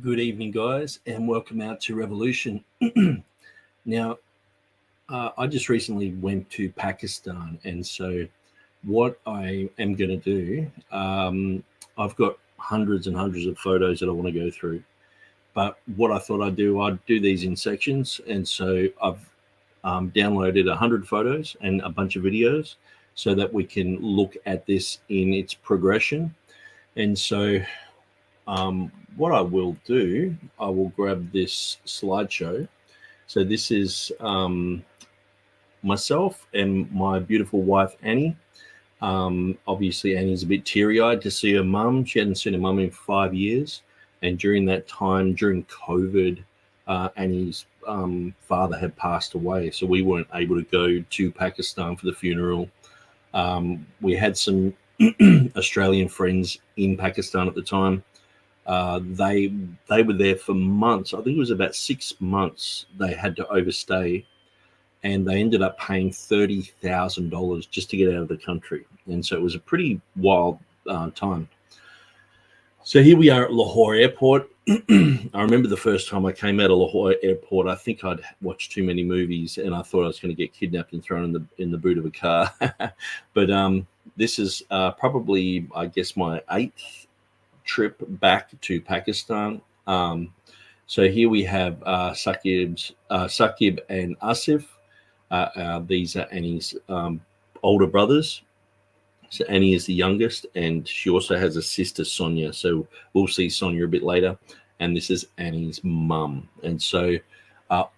Good evening, guys, and welcome out to Revolution. Now, I just recently went to Pakistan, and so what I am going to do, I've got hundreds and hundreds of photos that I want to go through, but what I thought I'd do these in sections, and so I've downloaded 100 photos and a bunch of videos so that we can look at this in its progression. And so what I will do, I will grab this slideshow. So this is myself and my beautiful wife, Annie. Obviously, Annie's a bit teary-eyed to see her mum. She hadn't seen her mum in 5 years. And during that time, during COVID, Annie's father had passed away. So we weren't able to go to Pakistan for the funeral. We had some Australian friends in Pakistan at the time. They were there for months. I think it was about 6 months they had to overstay, and they ended up paying $30,000 just to get out of the country. And so it was a pretty wild time. So here we are at Lahore Airport. I remember the first time I came out of Lahore Airport, I think I'd watched too many movies and I thought I was going to get kidnapped and thrown in the boot of a car. But this is probably, I guess, my 8th trip back to Pakistan. So here we have Saqib and Asif. These are Annie's older brothers. So Annie is the youngest, and she also has a sister, Sonia. So we'll see Sonia a bit later. And this is Annie's mum. And so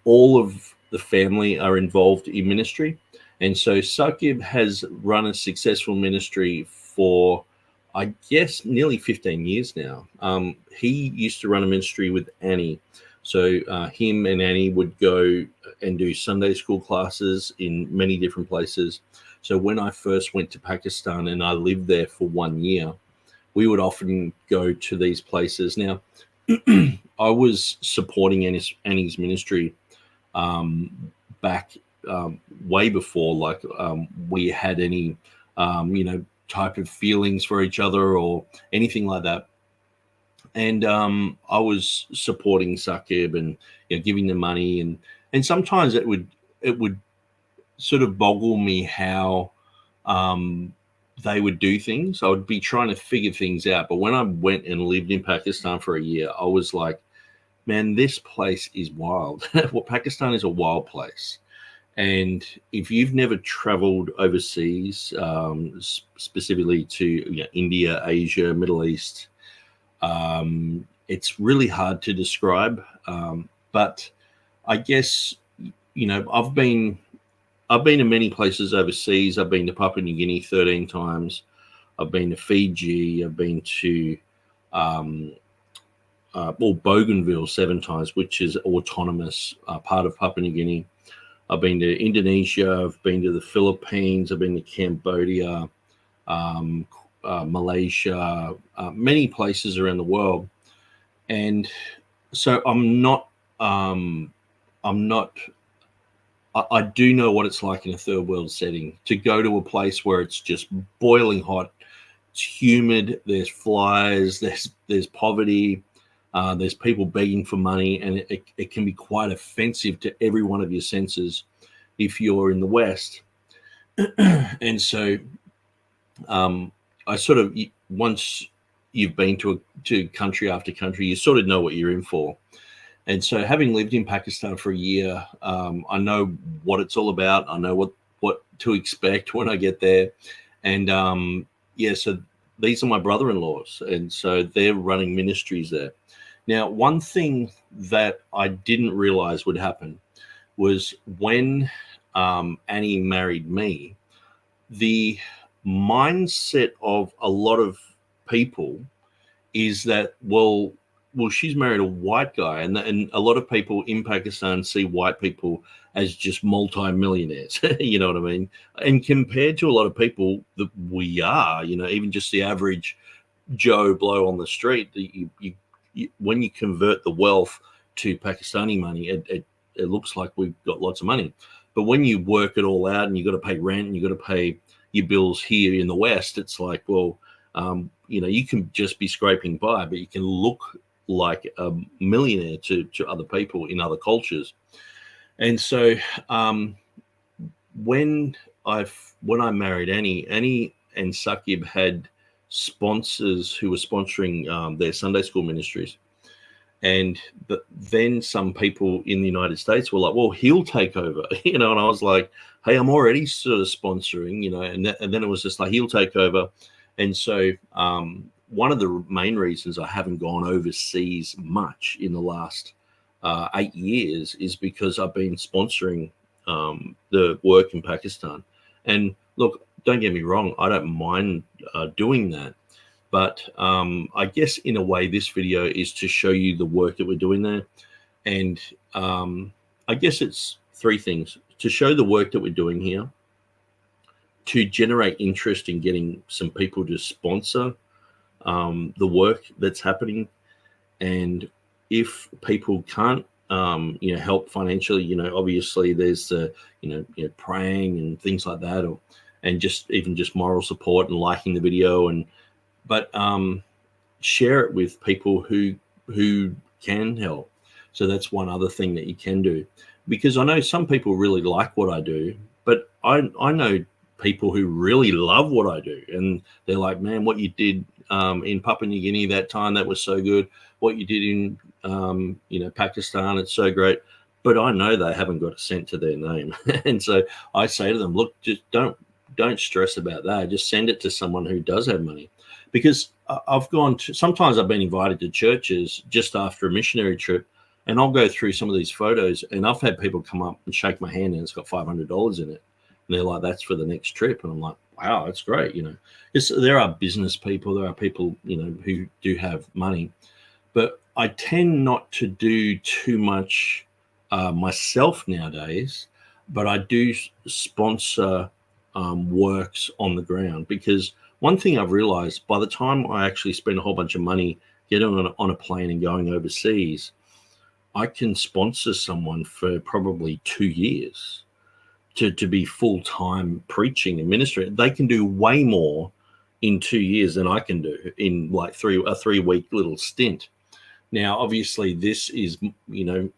all of the family are involved in ministry. And so Saqib has run a successful ministry for, I guess, nearly 15 years now. He used to run a ministry with Annie. So him and Annie would go and do Sunday school classes in many different places. So when I first went to Pakistan and I lived there for 1 year, we would often go to these places. Now, I was supporting Annie's ministry back way before, we had any, type of feelings for each other or anything like that. And I was supporting Saqib and giving them money, and sometimes it would sort of boggle me how they would do things. I would be trying to figure things out. But when I went and lived in Pakistan for a year, I was like, man, this place is wild. Well, Pakistan is a wild place. And if you've never traveled overseas, specifically to India, Asia, Middle East, it's really hard to describe. But I guess, I've been in many places overseas. I've been to Papua New Guinea 13 times. I've been to Fiji. I've been to Bougainville 7 times, which is autonomous part of Papua New Guinea. I've been to Indonesia. I've been to the Philippines. I've been to Cambodia, Malaysia, many places around the world. And so I do know what it's like in a third world setting to go to a place where it's just boiling hot, it's humid, there's flies, there's poverty, there's people begging for money, and it can be quite offensive to every one of your senses if you're in the West. And so I sort of, once you've been to country after country, you sort of know what you're in for. And so having lived in Pakistan for a year, I know what it's all about. I know what to expect when I get there. And so these are my brother-in-laws. And so they're running ministries there. Now, one thing that I didn't realize would happen was when Annie married me, the mindset of a lot of people is that, well, she's married a white guy, and a lot of people in Pakistan see white people as just multi-millionaires. You know what I mean? And compared to a lot of people that we are, you know, even just the average Joe Blow on the street, when you convert the wealth to Pakistani money, it looks like we've got lots of money. But when you work it all out and you've got to pay rent and you've got to pay your bills here in the West, it's like, well, you know, you can just be scraping by, but you can look like a millionaire to other people in other cultures. And so when I married Annie and Sakib had sponsors who were sponsoring their Sunday school ministries. And then some people in the United States were like, well, he'll take over, you know, and I was like, hey, I'm already sort of sponsoring, you know, and then it was just like, he'll take over. And so one of the main reasons I haven't gone overseas much in the last 8 years is because I've been sponsoring the work in Pakistan. And look, don't get me wrong, I don't mind doing that. But I guess in a way, this video is to show you the work that we're doing there. And I guess it's three things: to show the work that we're doing here, to generate interest in getting some people to sponsor the work that's happening. And if people can't, you know, help financially, you know, obviously there's the, you know, praying and things like that, and just even just moral support and liking the video, but share it with people who can help. So that's one other thing that you can do, because I know some people really like what I do, but I know people who really love what I do, and they're like, man, what you did in Papua New Guinea that time, that was so good. What you did in you know, Pakistan, it's so great. But I know they haven't got a cent to their name. And so I say to them, look, just don't stress about that. Just send it to someone who does have money. Because sometimes I've been invited to churches just after a missionary trip, and I'll go through some of these photos, and I've had people come up and shake my hand and it's got $500 in it. And they're like, that's for the next trip. And I'm like, wow, that's great. You know, there are business people, there are people, you know, who do have money, but I tend not to do too much myself nowadays, but I do sponsor works on the ground, because one thing I've realized, by the time I actually spend a whole bunch of money getting on a plane and going overseas, I can sponsor someone for probably 2 years to be full-time preaching and ministry. They can do way more in 2 years than I can do in like a 3-week little stint. Now, obviously, this is, you know,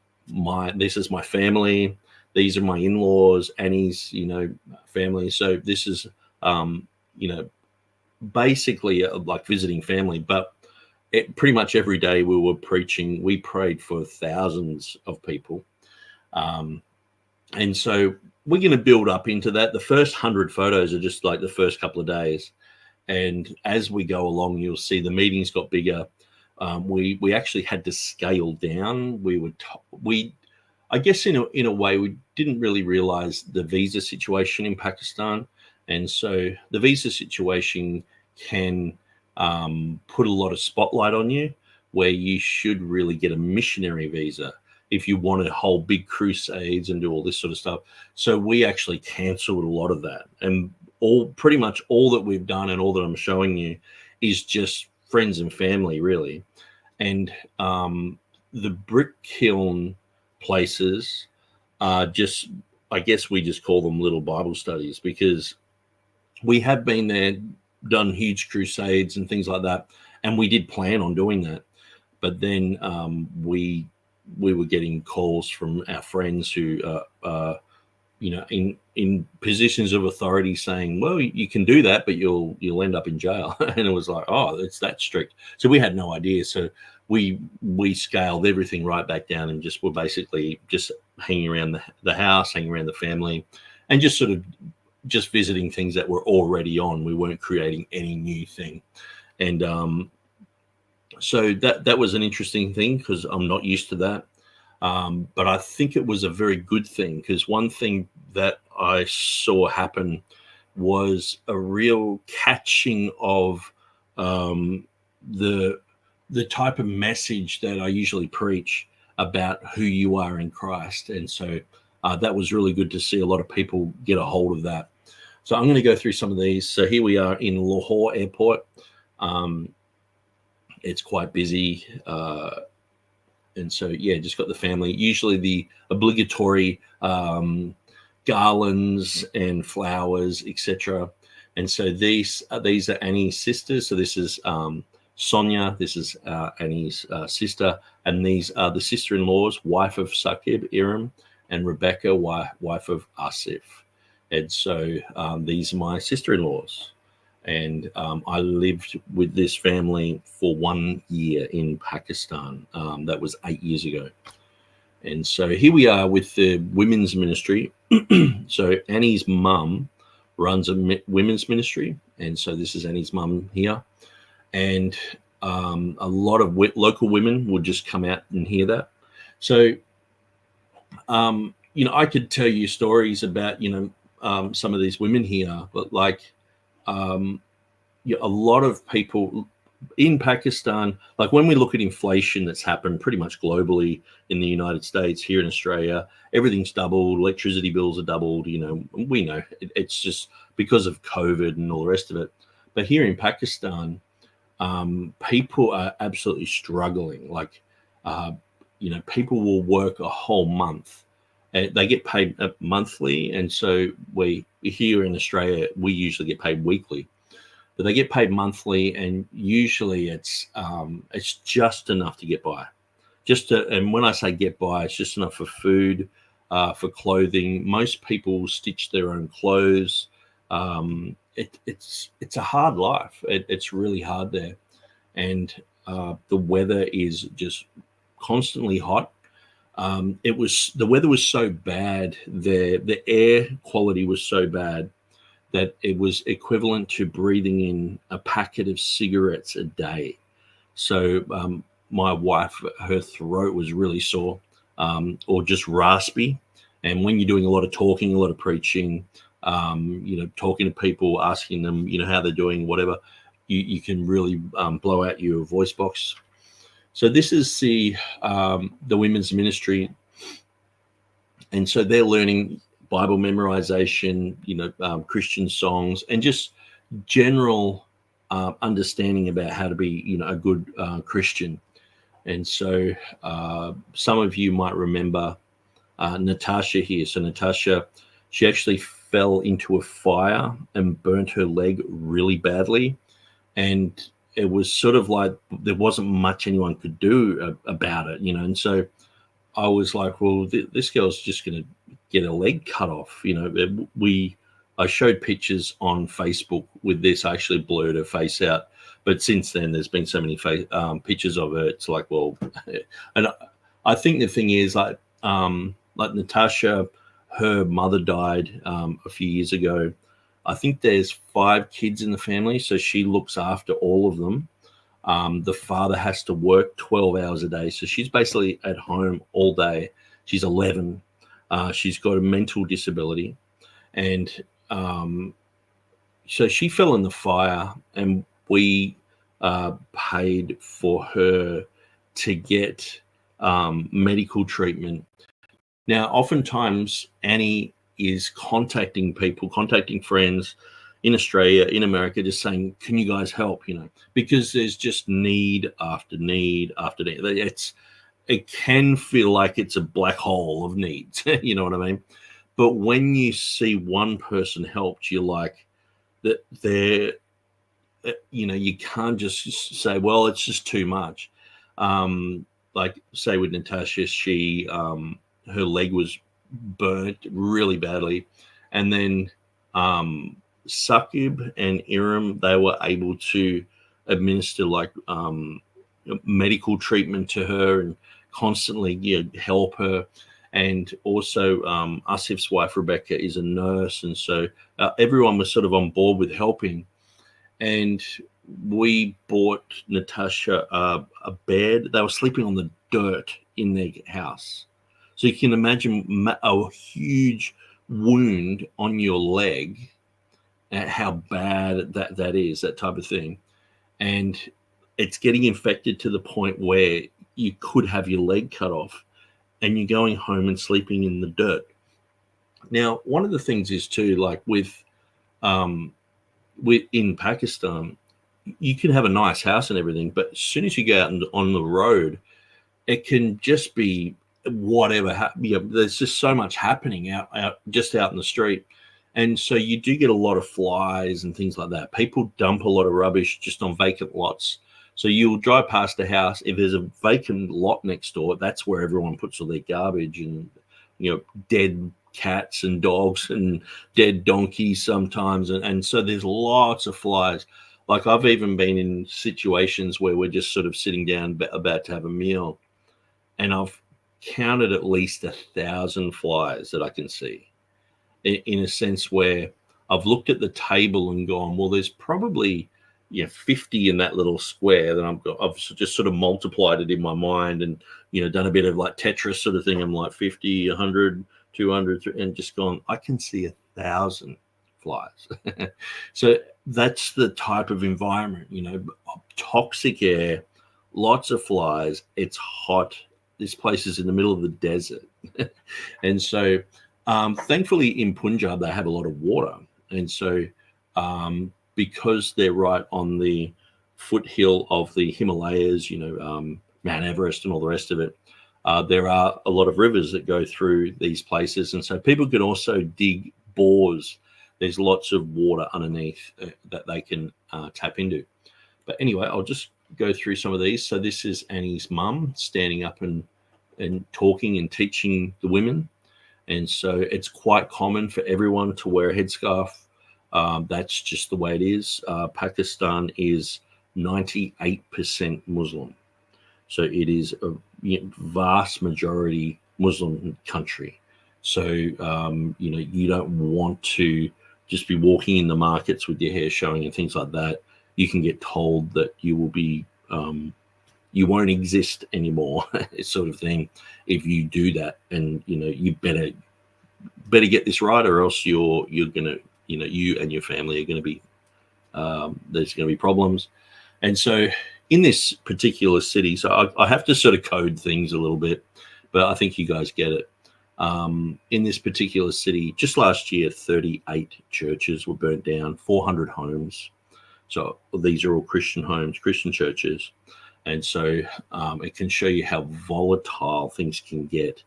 this is my family. These are my in-laws, Annie's, you know, family. So this is, you know, basically like visiting family. But pretty much every day we were preaching. We prayed for thousands of people. And so we're going to build up into that. The first 100 photos are just like the first couple of days. And as we go along, you'll see the meetings got bigger. We actually had to scale down. I guess in a way, we didn't really realize the visa situation in Pakistan. And so the visa situation can put a lot of spotlight on you, where you should really get a missionary visa if you want to hold big crusades and do all this sort of stuff. So we actually canceled a lot of that. And pretty much all that we've done and all that I'm showing you is just friends and family, really. And the brick kiln places are just, I guess we just call them little Bible studies, because we have been there, done huge crusades and things like that, and we did plan on doing that. But then we were getting calls from our friends who you know, in positions of authority saying, well, you can do that, but you'll end up in jail. And it was like, oh, it's that strict. So we had no idea. So we scaled everything right back down, and just were basically just hanging around the house, hanging around the family, and just sort of just visiting things that were already on. We weren't creating any new thing. And so that was an interesting thing, because I'm not used to that. But I think it was a very good thing, because one thing that I saw happen was a real catching of the type of message that I usually preach about who you are in Christ. And so that was really good to see a lot of people get a hold of that. So I'm going to go through some of these. So here we are in Lahore Airport. It's quite busy. And so, yeah, just got the family. Usually the obligatory garlands and flowers, etc. And so these are Annie's sisters. So this is Sonia. This is Annie's sister. And these are the sister-in-laws, wife of Saqib, Iram, and Rebecca, wife of Asif. And so these are my sister-in-laws. And I lived with this family for 1 year in Pakistan. That was 8 years ago. And so here we are with the women's ministry. So Annie's mum runs a women's ministry. And so this is Annie's mum here. And a lot of local women would just come out and hear that. So, I could tell you stories about, some of these women here, but like, a lot of people in Pakistan, like when we look at inflation that's happened pretty much globally in the United States, here in Australia, everything's doubled, electricity bills are doubled, we know it's just because of COVID and all the rest of it. But here in Pakistan, people are absolutely struggling. Like, people will work a whole month. They get paid monthly. And so we here in Australia, we usually get paid weekly. But they get paid monthly, and usually it's just enough to get by. And when I say get by, it's just enough for food, for clothing. Most people stitch their own clothes. It's a hard life. It's really hard there, and the weather is just constantly hot. The weather was so bad there. The air quality was so bad that it was equivalent to breathing in a packet of cigarettes a day. So my wife, her throat was really sore, or just raspy. And when you're doing a lot of talking, a lot of preaching, talking to people, asking them, how they're doing, whatever, you can really blow out your voice box. So this is the women's ministry. And so they're learning Bible memorization, Christian songs, and just general understanding about how to be, a good Christian. And so some of you might remember Natasha here. So Natasha, she actually fell into a fire and burnt her leg really badly. And it was sort of like there wasn't much anyone could do about it, And so I was like, well, this girl's just going to get a leg cut off. I showed pictures on Facebook with this. I actually blurred her face out. But since then, there's been so many pictures of her. It's like, well, and I think the thing is like Natasha, her mother died a few years ago. I think there's 5 kids in the family, so she looks after all of them. The father has to work 12 hours a day, so she's basically at home all day. She's 11. She's got a mental disability, and so she fell in the fire, and we paid for her to get medical treatment. Now, oftentimes, Annie is contacting friends in Australia, in America, just saying, can you guys help, because there's just need after need after need. It can feel like it's a black hole of needs, you know what I mean? But when you see one person helped, you're like, that they're, you can't just say, well, it's just too much. Like say with Natasha, she, her leg was burnt really badly. And then Saqib and Iram, they were able to administer like medical treatment to her and constantly help her. And also Asif's wife, Rebecca, is a nurse. And so everyone was sort of on board with helping. And we bought Natasha a bed. They were sleeping on the dirt in their house. So you can imagine a huge wound on your leg, and how bad that is, that type of thing. And it's getting infected to the point where you could have your leg cut off and you're going home and sleeping in the dirt. Now, one of the things is too, like with in Pakistan, you can have a nice house and everything, but as soon as you go out on the road, it can just be whatever. There's just so much happening out in the street. And so you do get a lot of flies and things like that. People dump a lot of rubbish just on vacant lots. So you'll drive past a house. If there's a vacant lot next door, that's where everyone puts all their garbage and, dead cats and dogs and dead donkeys sometimes. And so there's lots of flies. Like I've even been in situations where we're just sort of sitting down about to have a meal, and I've counted at least 1,000 flies that I can see, in a sense where I've looked at the table and gone, well, there's probably 50 in that little square that I've just sort of multiplied it in my mind and, done a bit of like Tetris sort of thing. I'm like 50, 100, 200, and just gone, I can see 1,000 flies. So that's the type of environment, toxic air, lots of flies. It's hot. This place is in the middle of the desert. And so thankfully in Punjab, they have a lot of water. And so because they're right on the foothill of the Himalayas, Mount Everest and all the rest of it, there are a lot of rivers that go through these places. And so people can also dig bores. There's lots of water underneath that they can tap into. But anyway, I'll just go through some of these. So this is Annie's mum standing up and talking and teaching the women. And so it's quite common for everyone to wear a headscarf. That's just the way it is. Pakistan is 98% Muslim. So it is a vast majority Muslim country. So, you don't want to just be walking in the markets with your hair showing and things like that. You can get told that you will be, you won't exist anymore, sort of thing, if you do that. And, you better get this right, or else you're going to, you and your family are going to be, there's going to be problems. And so in this particular city, so I have to sort of code things a little bit, but I think you guys get it. In this particular city, just last year, 38 churches were burnt down, 400 homes. So these are all Christian homes, Christian churches. And so it can show you how volatile things can get.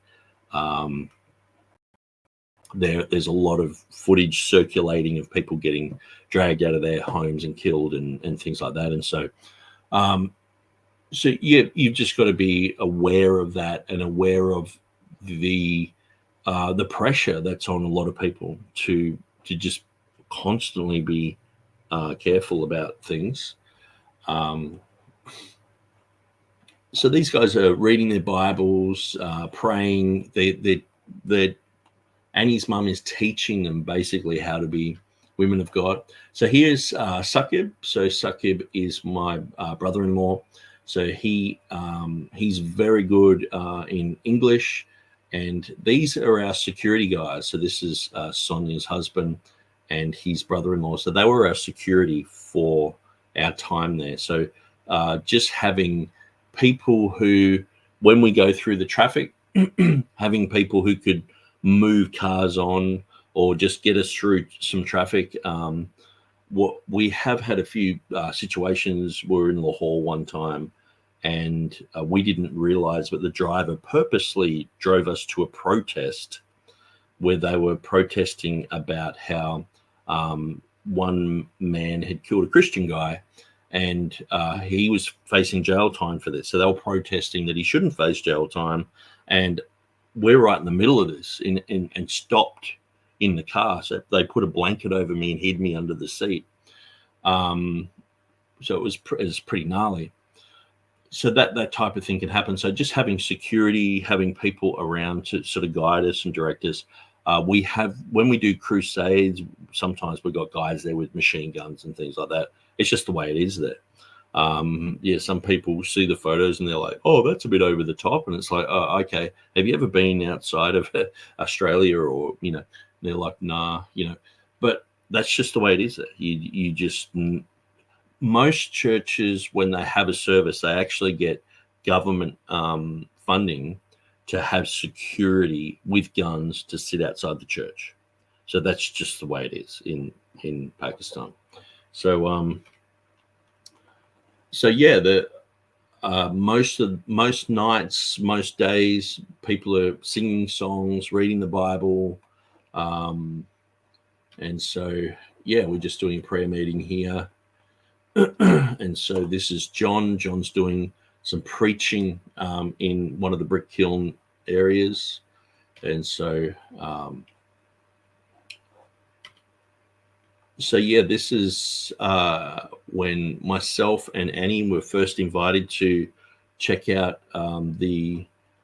There's a lot of footage circulating of people getting dragged out of their homes and killed and things like that. And so, you've just got to be aware of that and aware of the pressure that's on a lot of people to just constantly be careful about things. So these guys are reading their Bibles, praying. Annie's mum is teaching them basically how to be women of God. So here's Saqib. So Saqib is my brother-in-law. So he's very good in English. And these are our security guys. So this is Sonia's husband and his brother-in-law. So they were our security for our time there. So just having people who, when we go through the traffic, having people who could move cars on or just get us through some traffic. What we have had a few situations. We were in Lahore one time, and we didn't realize, but the driver purposely drove us to a protest where they were protesting about how one man had killed a Christian guy, and he was facing jail time for this. So they were protesting that he shouldn't face jail time, and we're right in the middle of this and stopped in the car. So they put a blanket over me and hid me under the seat. So it was pretty gnarly. So that type of thing can happen. So just having security, having people around to sort of guide us and direct us. We have, when we do crusades, sometimes we've got guys there with machine guns and things like that. It's just the way it is there. Yeah, some people see the photos and they're like, oh, that's a bit over the top. And it's like, oh, okay. Have you ever been outside of Australia or, they're like, nah, but that's just the way it is there. You just, most churches, when they have a service, they actually get government funding to have security with guns to sit outside the church. So that's just the way it is in Pakistan. So yeah, most nights, most days, people are singing songs, reading the Bible, and so yeah, we're just doing prayer meeting here. And so this is John. John's doing some preaching in one of the brick kiln areas, and so yeah, this is when myself and Annie were first invited to check out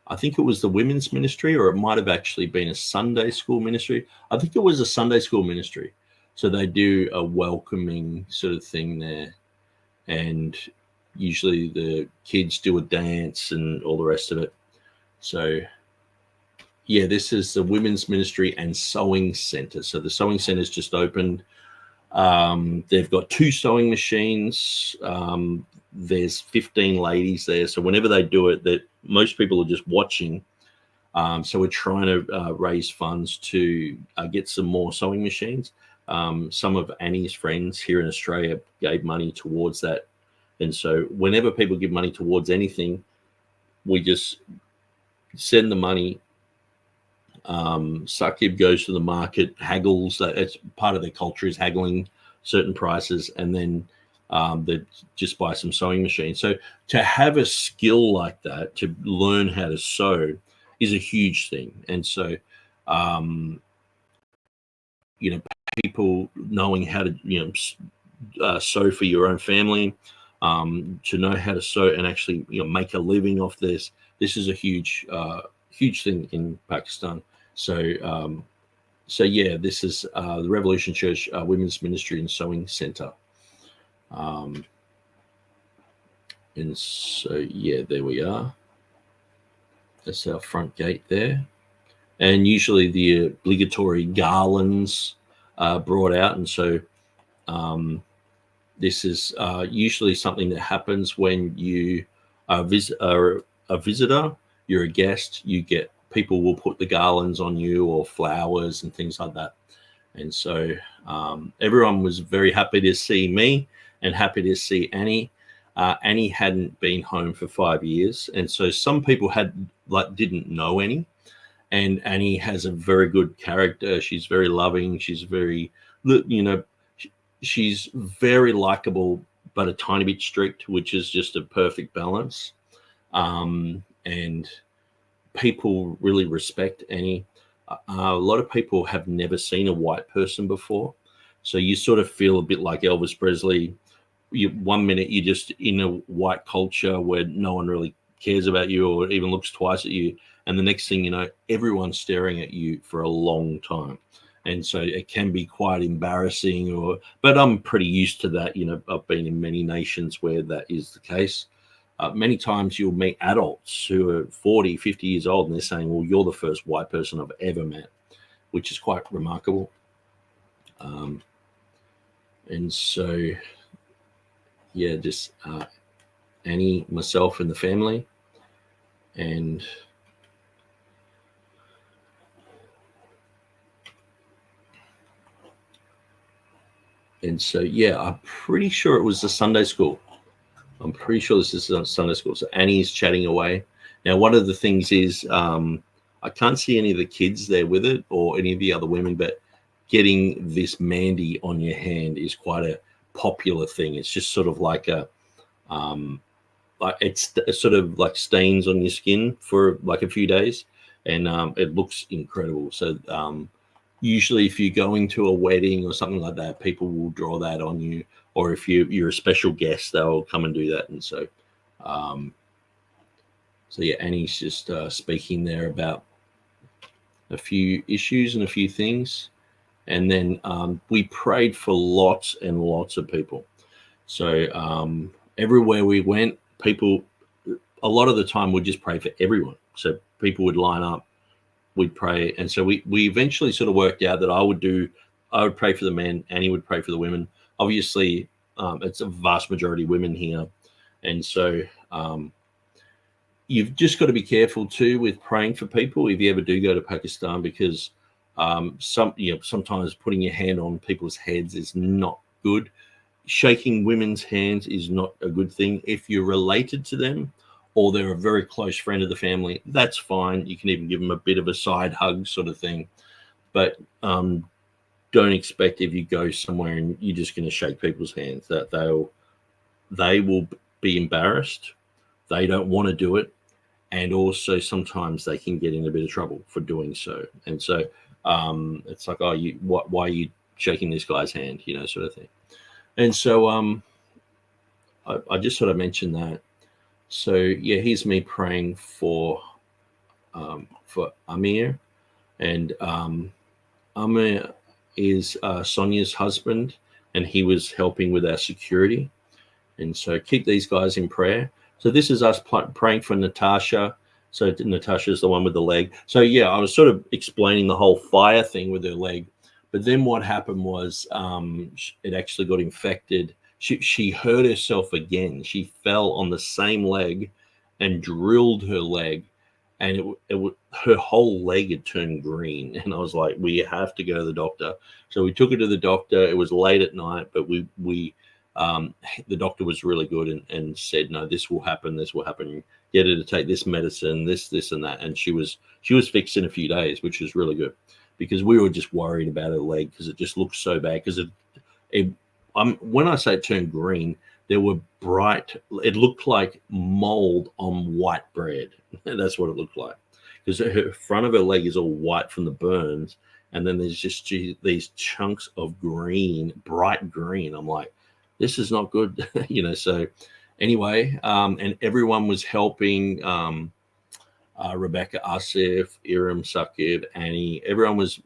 I think it was the women's ministry, or it might have actually been a Sunday school ministry. I think it was a Sunday school ministry. So they do a welcoming sort of thing there. And usually the kids do a dance and all the rest of it. So yeah, this is the women's ministry and sewing center. So the sewing center is just opened. They've got 2 sewing machines. There's 15 ladies there. So whenever they do it, that most people are just watching. So we're trying to raise funds to get some more sewing machines. Some of Annie's friends here in Australia gave money towards that. And so whenever people give money towards anything, we just send the money. Saqib goes to the market, haggles. It's part of their culture is haggling certain prices, and then they just buy some sewing machines. So to have a skill like that, to learn how to sew, is a huge thing. And so, people knowing how to, sew for your own family, to know how to sew and actually, make a living off this. This is a huge thing in Pakistan. So yeah, this is the Revolution Church Women's Ministry and Sewing Center. And so yeah, there we are. That's our front gate there. And usually the obligatory garlands are brought out. And so this is usually something that happens when you are a visitor, you're a guest, people will put the garlands on you, or flowers and things like that. And so everyone was very happy to see me and happy to see Annie. Annie hadn't been home for 5 years. And so some people didn't know Annie. And Annie has a very good character. She's very loving. She's very, she's very likable, but a tiny bit strict, which is just a perfect balance. And people really respect Annie. A lot of people have never seen a white person before. So you sort of feel a bit like Elvis Presley. 1 minute you're just in a white culture where no one really cares about you or even looks twice at you. And the next thing you know, everyone's staring at you for a long time. And so it can be quite embarrassing, but I'm pretty used to that. I've been in many nations where that is the case. Many times you'll meet adults who are 40, 50 years old, and they're saying, well, you're the first white person I've ever met, which is quite remarkable. And so, yeah, just Annie, myself, and the family. And so, yeah, I'm pretty sure it was the Sunday school. I'm pretty sure this is a Sunday school. So Annie's chatting away. Now, one of the things is I can't see any of the kids there with it or any of the other women, but getting this Mandy on your hand is quite a popular thing. It's just sort of like it's sort of like stains on your skin for like a few days, and it looks incredible. So usually if you're going to a wedding or something like that, people will draw that on you, or if you're a special guest, they'll come and do that. And so yeah, Annie's just speaking there about a few issues and a few things. And then we prayed for lots and lots of people. So everywhere we went, people a lot of the time would just pray for everyone. So people would line up, we'd pray, and so we eventually sort of worked out that I would pray for the men, and he would pray for the women. Obviously, it's a vast majority women here, and so you've just got to be careful too with praying for people if you ever do go to Pakistan, because sometimes putting your hand on people's heads is not good. Shaking women's hands is not a good thing. If you're related to them or they're a very close friend of the family, that's fine. You can even give them a bit of a side hug sort of thing. But don't expect if you go somewhere and you're just going to shake people's hands that they will be embarrassed. They don't want to do it. And also sometimes they can get in a bit of trouble for doing so. And so it's like, oh, why are you shaking this guy's hand, sort of thing. And so I just sort of mentioned that. So yeah, here's me praying for Amir, and Amir is Sonia's husband, and he was helping with our security. And so keep these guys in prayer. So this is us praying for Natasha. So Natasha's the one with the leg. So yeah, I was sort of explaining the whole fire thing with her leg. But then what happened was it actually got infected. She hurt herself again. She fell on the same leg and drilled her leg, and her whole leg had turned green. And I was like, we have to go to the doctor. So we took her to the doctor. It was late at night, but the doctor was really good and said, no, this will happen. This will happen. Get her to take this medicine, this and that. And she was fixed in a few days, which was really good, because we were just worried about her leg because it just looked so bad. Because when I say it turned green, there were it looked like mold on white bread. That's what it looked like, because her front of her leg is all white from the burns. And then there's just these chunks of green, bright green. I'm like, this is not good, So anyway, and everyone was helping. Rebecca, Asif, Iram, Sakib, Annie, everyone was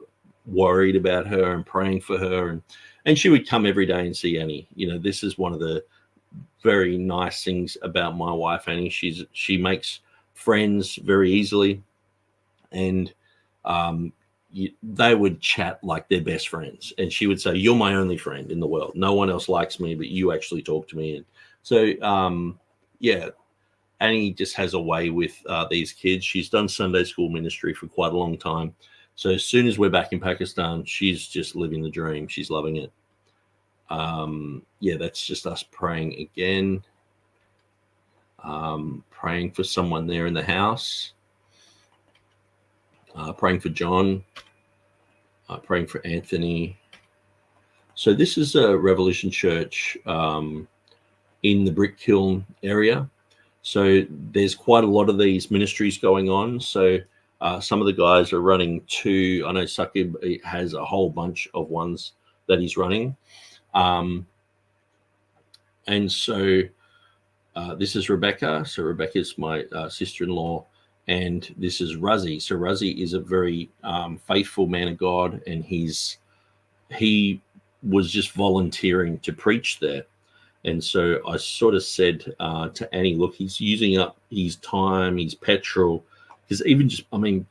worried about her and praying for her. And she would come every day and see Annie. This is one of the very nice things about my wife, Annie. She makes friends very easily. And they would chat like they're best friends. And she would say, you're my only friend in the world. No one else likes me, but you actually talk to me. And so, yeah, Annie just has a way with these kids. She's done Sunday school ministry for quite a long time. So as soon as we're back in Pakistan, she's just living the dream. She's loving it. Yeah, that's just us praying again. Praying for someone there in the house. Praying for John. Praying for Anthony. So this is a Revolution Church in the Brick Kiln area. So there's quite a lot of these ministries going on. So some of the guys are running two. I know Sakib has a whole bunch of ones that he's running. And so this is Rebecca. So Rebecca is my sister-in-law. And this is Razi. So Razi is a very faithful man of God. And he was just volunteering to preach there. And so I sort of said to Annie, look, he's using up his time, his petrol, because even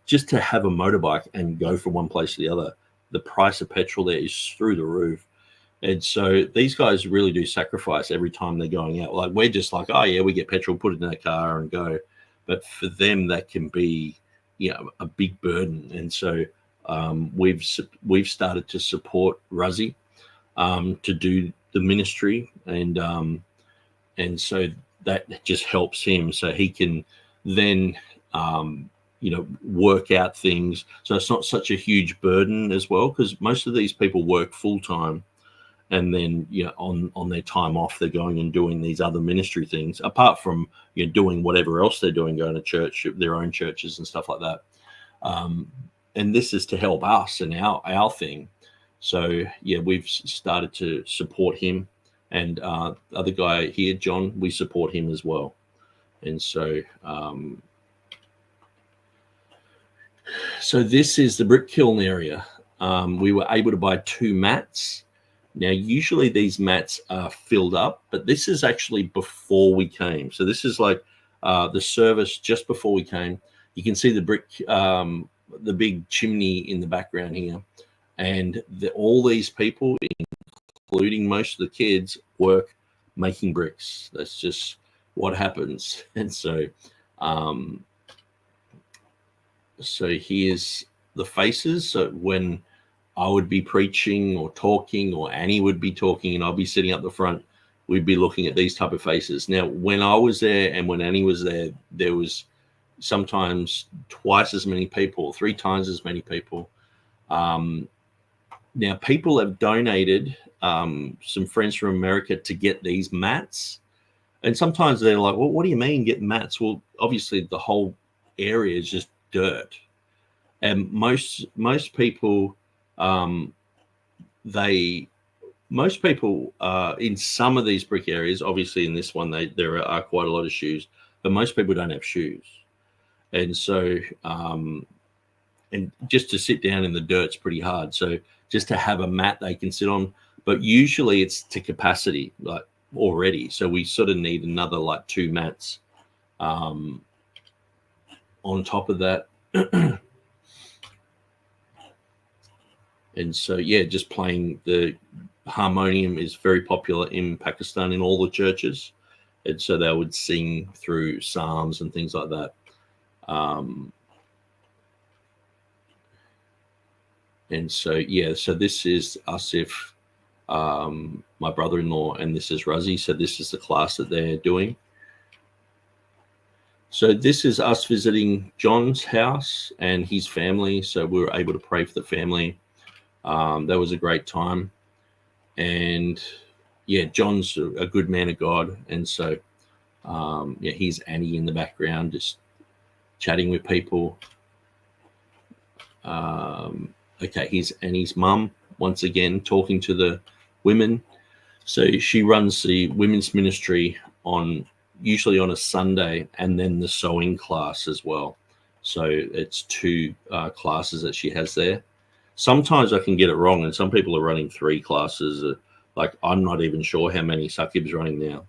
just to have a motorbike and go from one place to the other, the price of petrol there is through the roof. And so these guys really do sacrifice every time they're going out. Like, we're just like, oh yeah, we get petrol, put it in that car and go. But for them, that can be, a big burden. And so we've started to support Razi to do the ministry, and so that just helps him, so he can then work out things, so it's not such a huge burden as well, because most of these people work full-time, and then on their time off they're going and doing these other ministry things, apart from doing whatever else they're doing, going to church, their own churches and stuff like that. And this is to help us and our thing. So yeah, we've started to support him, and the other guy here, John, we support him as well. And so so this is the Brick Kiln area. We were able to buy 2 mats. Now, usually these mats are filled up, but this is actually before we came. So this is like the service just before we came. You can see the brick, the big chimney in the background here. And all these people, including most of the kids, work making bricks. That's just what happens. And so, so here's the faces. So when I would be preaching or talking, or Annie would be talking, and I'll be sitting up the front, we'd be looking at these type of faces. Now, when I was there and when Annie was there, there was sometimes twice as many people, 3 times as many people. Now, people have donated, some friends from America, to get these mats. And sometimes they're like, well, what do you mean get mats? Well, obviously the whole area is just dirt. And most people, most people in some of these brick areas, obviously in this one, there are quite a lot of shoes, but most people don't have shoes. And so, and just to sit down in the dirt's pretty hard. So just to have a mat they can sit on, but usually it's to capacity, like already. So we sort of need another like 2 mats on top of that. And so, yeah, just playing the harmonium is very popular in Pakistan in all the churches. And so they would sing through psalms and things like that. And so, yeah, so this is Asif, my brother-in-law, and this is Razi. So this is the class that they're doing. So this is us visiting John's house and his family. So we were able to pray for the family. That was a great time. And, yeah, John's a good man of God. And so, yeah, here's Annie in the background just chatting with people. Okay, here's Annie's mum, once again, talking to the women. So she runs the women's ministry usually on a Sunday, and then the sewing class as well. So it's 2 classes that she has there. Sometimes I can get it wrong, and some people are running 3 classes. Like, I'm not even sure how many Sakib's running now.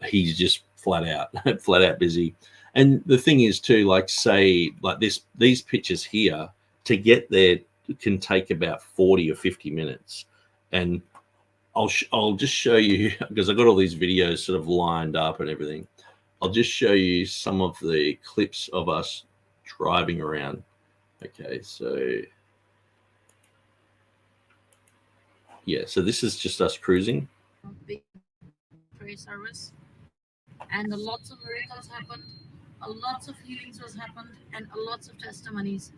He's just flat out busy. And the thing is too, like, say, like these pictures here, to get there can take about 40 or 50 minutes. And I'll just show you, because I've got all these videos sort of lined up and everything. I'll just show you some of the clips of us driving around. Okay, so yeah, so this is just us cruising. Big prayer service, and lots of miracles happened, lots of healings was happened, and lots of testimonies,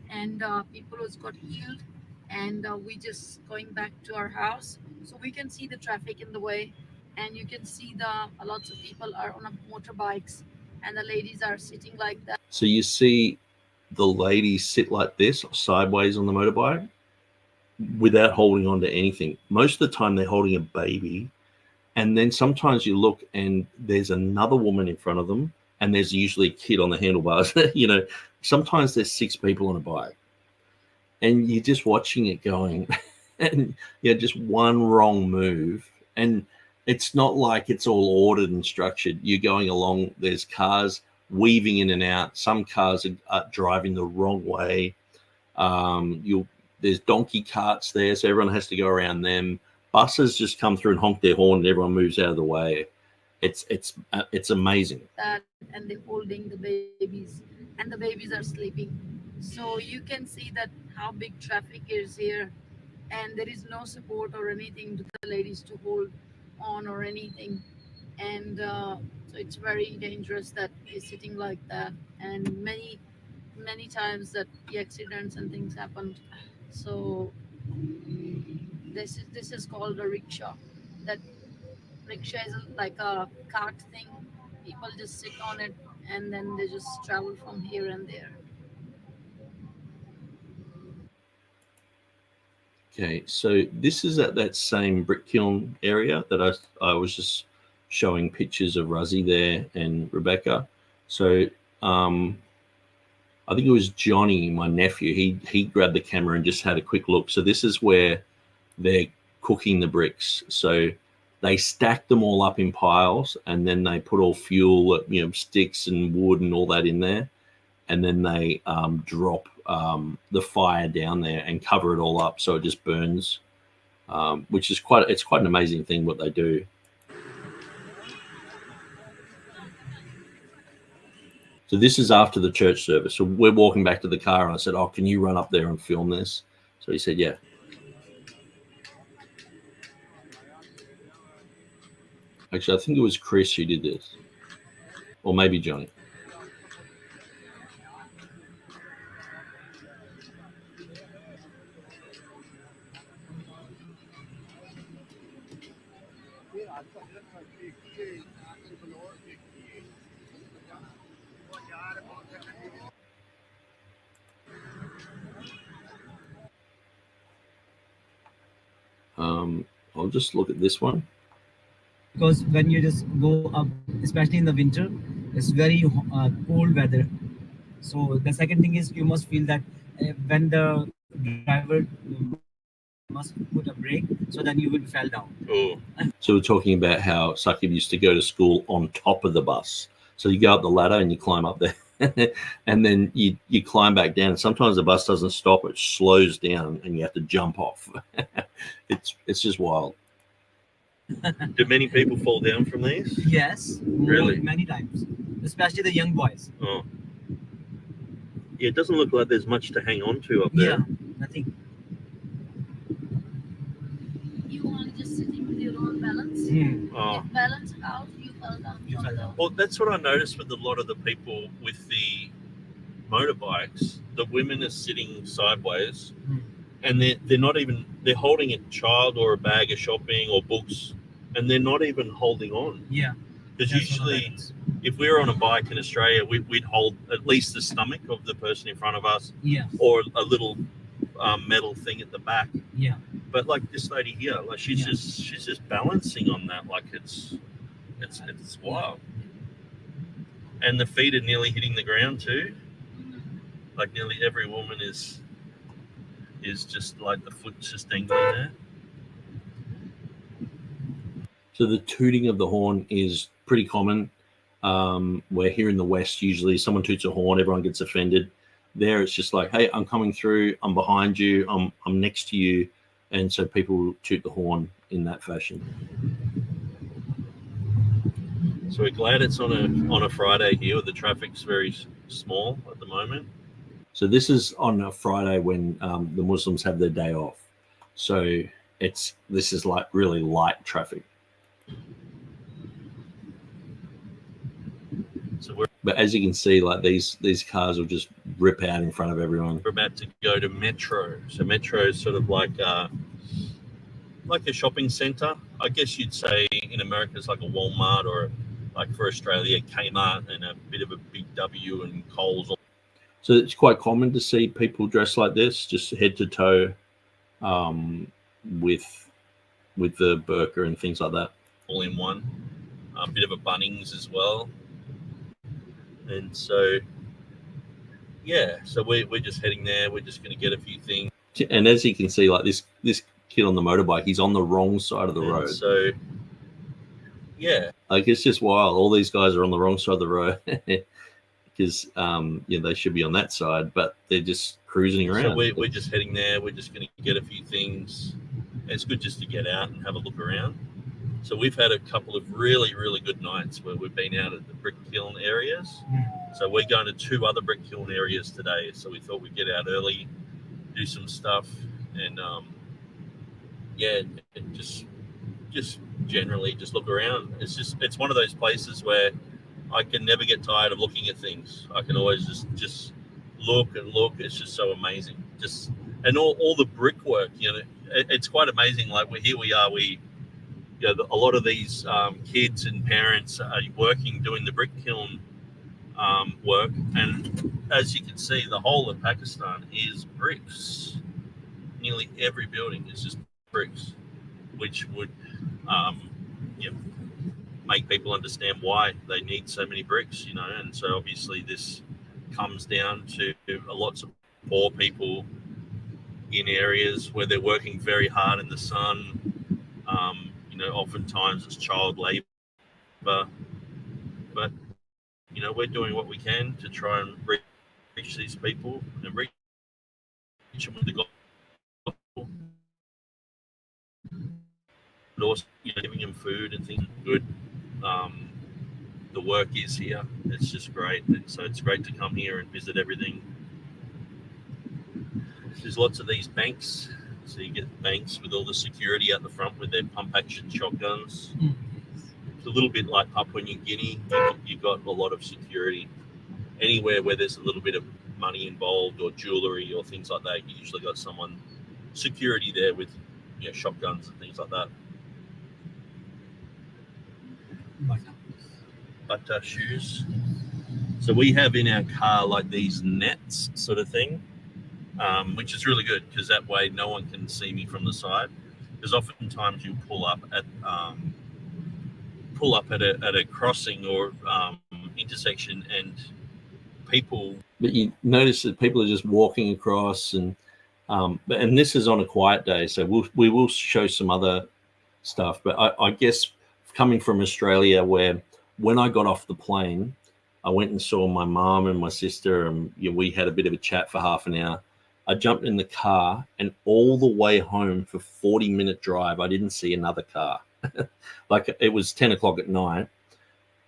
and people was got healed, and we just going back to our house, so we can see the traffic in the way, and you can see lots of people are on motorbikes, and the ladies are sitting like that. So you see the ladies sit like this, sideways on the motorbike, without holding on to anything. Most of the time they're holding a baby, and then sometimes you look and there's another woman in front of them, and there's usually a kid on the handlebars. You know, sometimes there's 6 people on a bike, and you're just watching it going, and yeah, just one wrong move, and it's not like it's all ordered and structured. You're going along, there's cars weaving in and out. Some cars are driving the wrong way. There's donkey carts there, so everyone has to go around them. Buses just come through and honk their horn, and everyone moves out of the way. It's amazing. That, and they're holding the babies, and the babies are sleeping. So you can see that how big traffic is here, and there is no support or anything to the ladies to hold on or anything. And so it's very dangerous that he's sitting like that, and many times that the accidents and things happened. So this is called a rickshaw. That rickshaw is like a cart thing. People just sit on it, and then they just travel from here and there. Okay, so this is at that same brick kiln area that I was just showing pictures of Razi there and Rebecca. So I think it was Johnny, my nephew. He grabbed the camera and just had a quick look. So this is where they're cooking the bricks. So they stack them all up in piles, and then they put all fuel, sticks and wood and all that in there, and then they drop the fire down there and cover it all up so it just burns, which is quite an amazing thing what they do. So this is after the church service. So we're walking back to the car, and I said, "Oh, can you run up there and film this?" So he said, "Yeah." Actually, I think it was Chris who did this, or maybe Johnny. I'll just look at this one. Because when you just go up, especially in the winter, it's very cold weather. So the second thing is you must feel that when the driver must put a brake, so then you will fall down. Oh. So we're talking about how Sakib used to go to school on top of the bus. So you go up the ladder and you climb up there, and then you climb back down. Sometimes the bus doesn't stop; it slows down, and you have to jump off. It's just wild. Do many people fall down from these? Yes, Really? many times, especially the young boys. Oh, yeah. It doesn't look like there's much to hang on to up there. Yeah, nothing. You only just sitting with your own balance. Oh. If balance out, you fall down. You from fell the- down. Well, that's what I noticed with a lot of the people with the motorbikes. The women are sitting sideways, and they're not even, they're holding a child or a bag of shopping or books, and they're not even holding on. Yeah. Because that's what usually, happens. if we were on a bike in Australia, we'd hold at least the stomach of the person in front of us, Yeah. or a little metal thing at the back. Yeah. But like this lady here, like she's just balancing on that, like it's wild. And the feet are nearly hitting the ground too. Like nearly every woman is just like the foot's just dangling there. So the tooting of the horn is pretty common. Where here in the West, usually someone toots a horn, everyone gets offended. There, it's just like, hey, I'm coming through, I'm behind you, I'm next to you, and so people toot the horn in that fashion. So we're glad it's on a Friday here, where the traffic's very small at the moment. So this is on a Friday when the Muslims have their day off. So this is like really light traffic. So we're But as you can see, like these cars will just rip out in front of everyone. about to go to Metro. So Metro is sort of like a shopping center. I guess you'd say in America it's like a Walmart, or like for Australia, Kmart, and a bit of a Big W and Coles. So it's quite common to see people dressed like this, just head to toe, with the burqa and things like that. All in one. A bit of a Bunnings as well. And so, yeah, so we're just heading there. We're just going to get a few things. And as you can see, like this kid on the motorbike, he's on the wrong side of the road. So, yeah. Like it's just wild. All these guys are on the wrong side of the road because they should be on that side, but they're just cruising around. So we're just heading there. We're just going to get a few things. It's good just to get out and have a look around. So we've had a couple of really, really good nights where we've been out at the brick kiln areas. So we're going to 2 other brick kiln areas today. So we thought we'd get out early, do some stuff, and just generally just look around. It's one of those places where I can never get tired of looking at things. I can always just look and look. It's just so amazing. And all the brickwork, it's quite amazing. Like here we are, a lot of these kids and parents are working, doing the brick kiln work. And as you can see, the whole of Pakistan is bricks. Nearly every building is just bricks, which would make people understand why they need so many bricks, And so obviously this comes down to lots of poor people in areas where they're working very hard in the sun, Oftentimes it's child labor, but we're doing what we can to try and reach these people and reach them with the gospel, but also giving them food and things good. The work is here. It's just great. And so it's great to come here and visit everything. There's lots of these banks. So you get banks with all the security out the front with their pump action shotguns. It's a little bit like Papua New Guinea. You've got a lot of security. Anywhere where there's a little bit of money involved or jewelry or things like that, you usually got someone security there with shotguns and things like that. But shoes. So we have in our car like these nets sort of thing, which is really good because that way no one can see me from the side. Because oftentimes you pull up at a crossing or intersection and people. But you notice that people are just walking across, and this is on a quiet day, so we will show some other stuff. But I guess coming from Australia, where when I got off the plane, I went and saw my mom and my sister, and we had a bit of a chat for half an hour. I jumped in the car, and all the way home for 40-minute drive, I didn't see another car. Like it was 10 o'clock at night,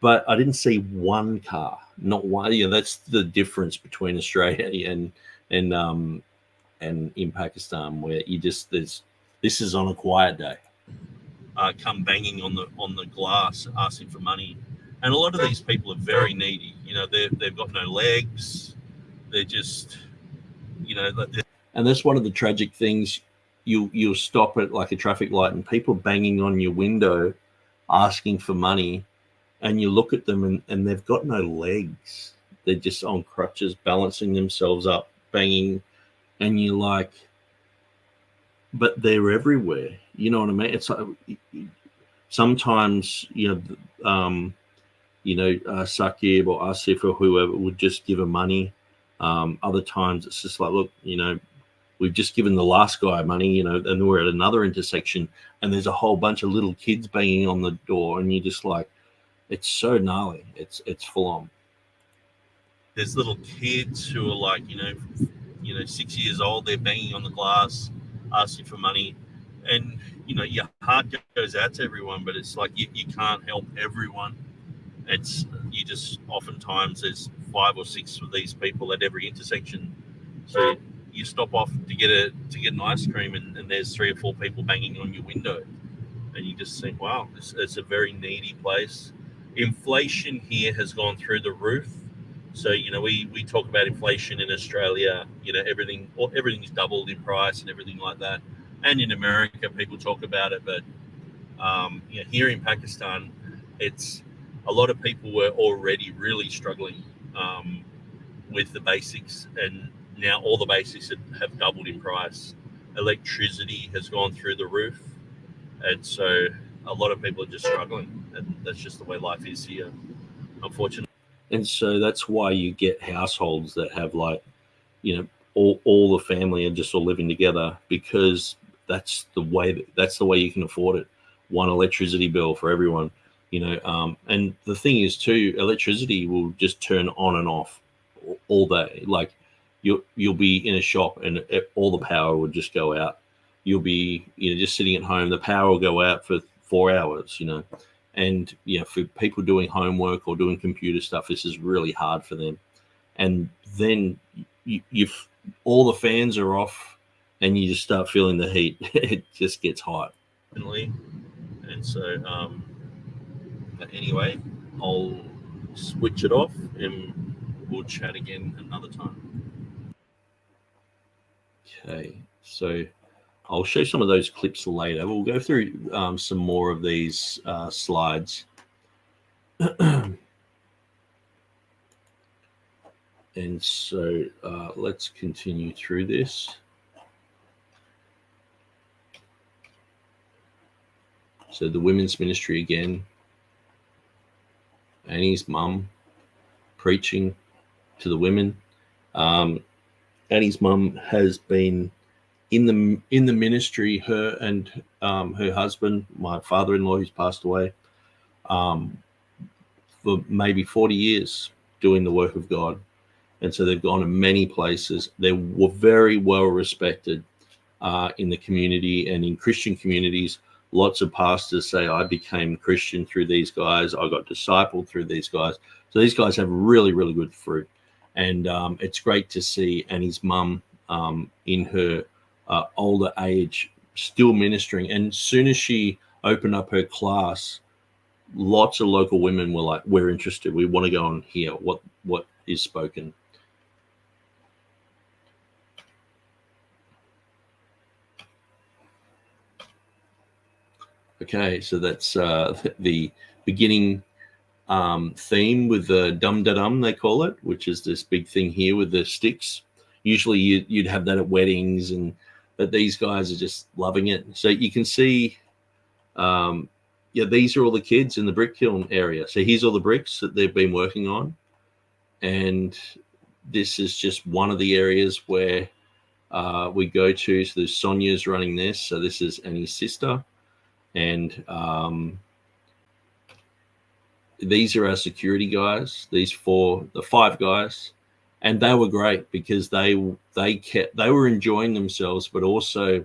but I didn't see one car, not one. That's the difference between Australia and in Pakistan, where this is on a quiet day. Come banging on the glass, asking for money, and a lot of these people are very needy. They've got no legs. They're just, And that's one of the tragic things. You'll stop at like a traffic light, and people banging on your window, asking for money, and you look at them and they've got no legs. They're just on crutches, balancing themselves up, banging, and you're like, but they're everywhere. You know what I mean? It's like, sometimes, Sakib or Asif or whoever would just give her money. Other times it's just like, look, we've just given the last guy money, and we're at another intersection and there's a whole bunch of little kids banging on the door, and you're just like, it's so gnarly. It's full on. There's little kids who are like, 6 years old. They're banging on the glass, asking for money. And, your heart goes out to everyone, but it's like you can't help everyone. Oftentimes there's 5 or 6 of these people at every intersection. So you stop off to get an ice cream, and there's 3 or 4 people banging on your window. And you just think, wow, it's a very needy place. Inflation here has gone through the roof. So, we talk about inflation in Australia, everything's doubled in price and everything like that. And in America, people talk about it. But here in Pakistan, it's a lot of people were already really struggling with the basics. And now all the basics have doubled in price. Electricity has gone through the roof. And so a lot of people are just struggling. And that's just the way life is here, unfortunately. And so that's why you get households that have all the family are just all living together, because that's the way you can afford it. One electricity bill for everyone, and the thing is too, electricity will just turn on and off all day. Like you'll be in a shop and all the power will just go out. You'll be just sitting at home, the power will go out for 4 hours, and for people doing homework or doing computer stuff, this is really hard for them. And then you've all the fans are off and you just start feeling the heat. It just gets hot. And so but anyway, I'll switch it off and we'll chat again another time. Okay, so I'll show some of those clips later. We'll go through some more of these slides. And so let's continue through this. So the women's ministry again. Annie's mum preaching to the women. Annie's mum has been in the ministry, her and her husband, my father-in-law, who's passed away, for maybe 40 years doing the work of God. And so they've gone to many places. They were very well respected in the community and in Christian communities. Lots of pastors say, I became Christian through these guys. I got discipled through these guys. So these guys have really, really good fruit. And it's great to see Annie's mum in her older age still ministering. And as soon as she opened up her class, lots of local women were like, we're interested. We want to go and hear what is spoken. Okay, so that's the beginning theme with the dum-da-dum, they call it, which is this big thing here with the sticks. Usually you'd have that at weddings, but these guys are just loving it. So you can see, these are all the kids in the brick kiln area. So here's all the bricks that they've been working on. And this is just one of the areas where we go to. So there's Sonia's running this. So this is Annie's sister. And these are our security guys, the 5 guys. And they were great because they were enjoying themselves, but also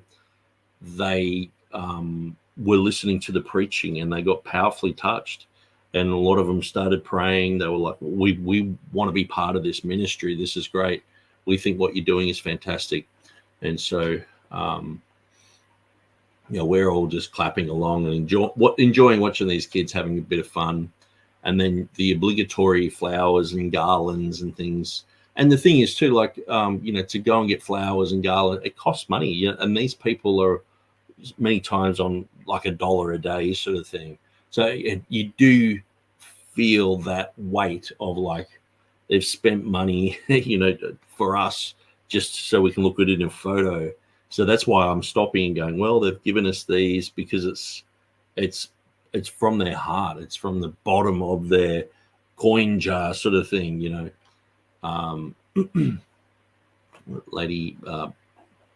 they were listening to the preaching and they got powerfully touched. And a lot of them started praying. They were like, we want to be part of this ministry. This is great. We think what you're doing is fantastic. And so, we're all just clapping along and enjoying watching these kids having a bit of fun. And then the obligatory flowers and garlands and things. And the thing is too, like, to go and get flowers and garlands, it costs money. And these people are many times on like $1 a day sort of thing. So you do feel that weight of like, they've spent money, for us, just so we can look good in a photo. So that's why I'm stopping and going, well, they've given us these because it's from their heart. It's from the bottom of their coin jar sort of thing, lady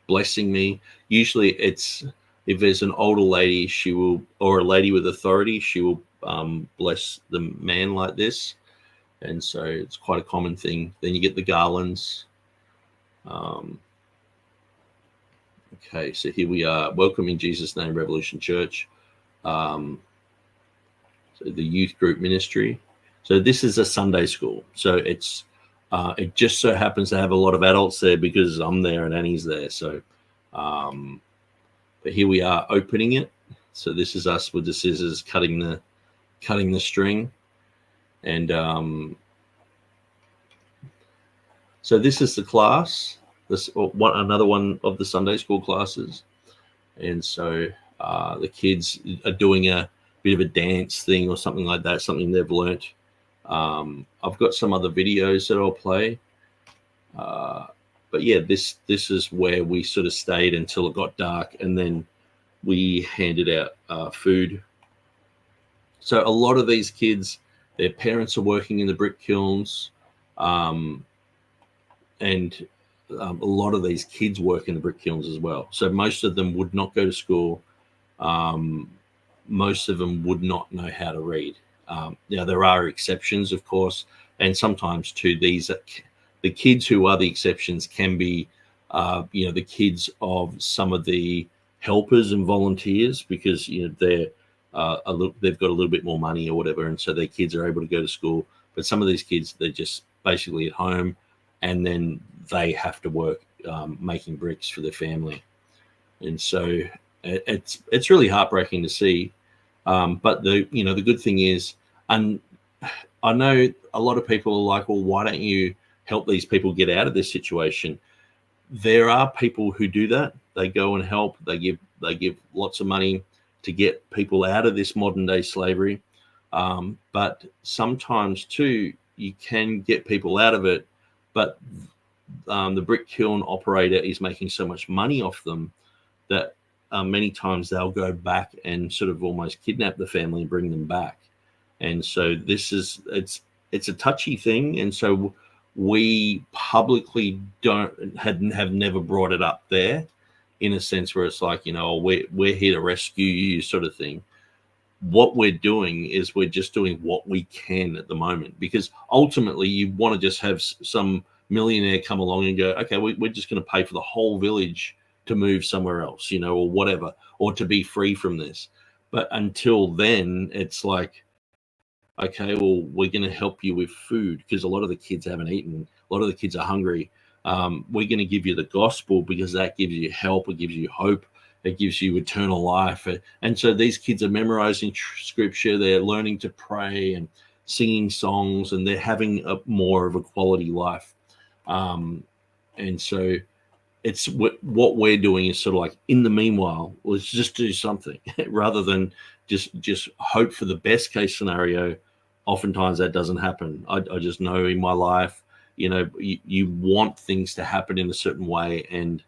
blessing me. Usually it's, if there's an older lady, she will, or a lady with authority, she will bless the man like this. And so it's quite a common thing. Then you get the garlands. Okay, so here we are. Welcome in Jesus' name, Revolution Church. So the youth group ministry. So this is a Sunday school. So it's it just so happens to have a lot of adults there because I'm there and Annie's there. So, but here we are opening it. So this is us with the scissors cutting the string, and so this is the class. Another one of the Sunday school classes, and so the kids are doing a bit of a dance thing or something like that, something they've learnt. I've got some other videos that I'll play, but yeah, this is where we sort of stayed until it got dark, and then we handed out food. So a lot of these kids, their parents are working in the brick kilns, and a lot of these kids work in the brick kilns as well. So most of them would not go to school. Most of them would not know how to read. Now, there are exceptions, of course, and sometimes too, the kids who are the exceptions can be, the kids of some of the helpers and volunteers, because they've got a little bit more money or whatever, and so their kids are able to go to school. But some of these kids, they're just basically at home, and then they have to work making bricks for their family, and so it's really heartbreaking to see. But the good thing is, and I know a lot of people are like, well, why don't you help these people get out of this situation? There are people who do that. They go and help. They give lots of money to get people out of this modern day slavery. But sometimes too, you can get people out of it, but the brick kiln operator is making so much money off them that many times they'll go back and sort of almost kidnap the family and bring them back. And so it's a touchy thing. And so we publicly have never brought it up there. in a sense where it's like, you know, we're here to rescue you sort of thing. What we're doing is we're just doing what we can at the moment, because ultimately you want to just have some millionaire come along and go, okay, we're just going to pay for the whole village to move somewhere else, you know, or whatever, or to be free from this. But until then, it's like, okay, well, we're going to help you with food because a lot of the kids haven't eaten. A lot of the kids are hungry. We're going to give you the gospel because that gives you help. It gives you hope. It gives you eternal life. And so these kids are memorizing scripture. They're learning to pray and singing songs, and they're having more of a quality life. And so it's what we're doing is sort of like, in the meanwhile, let's just do something rather than just hope for the best case scenario. Oftentimes that doesn't happen. I just know in my life, you know, you want things to happen in a certain way, and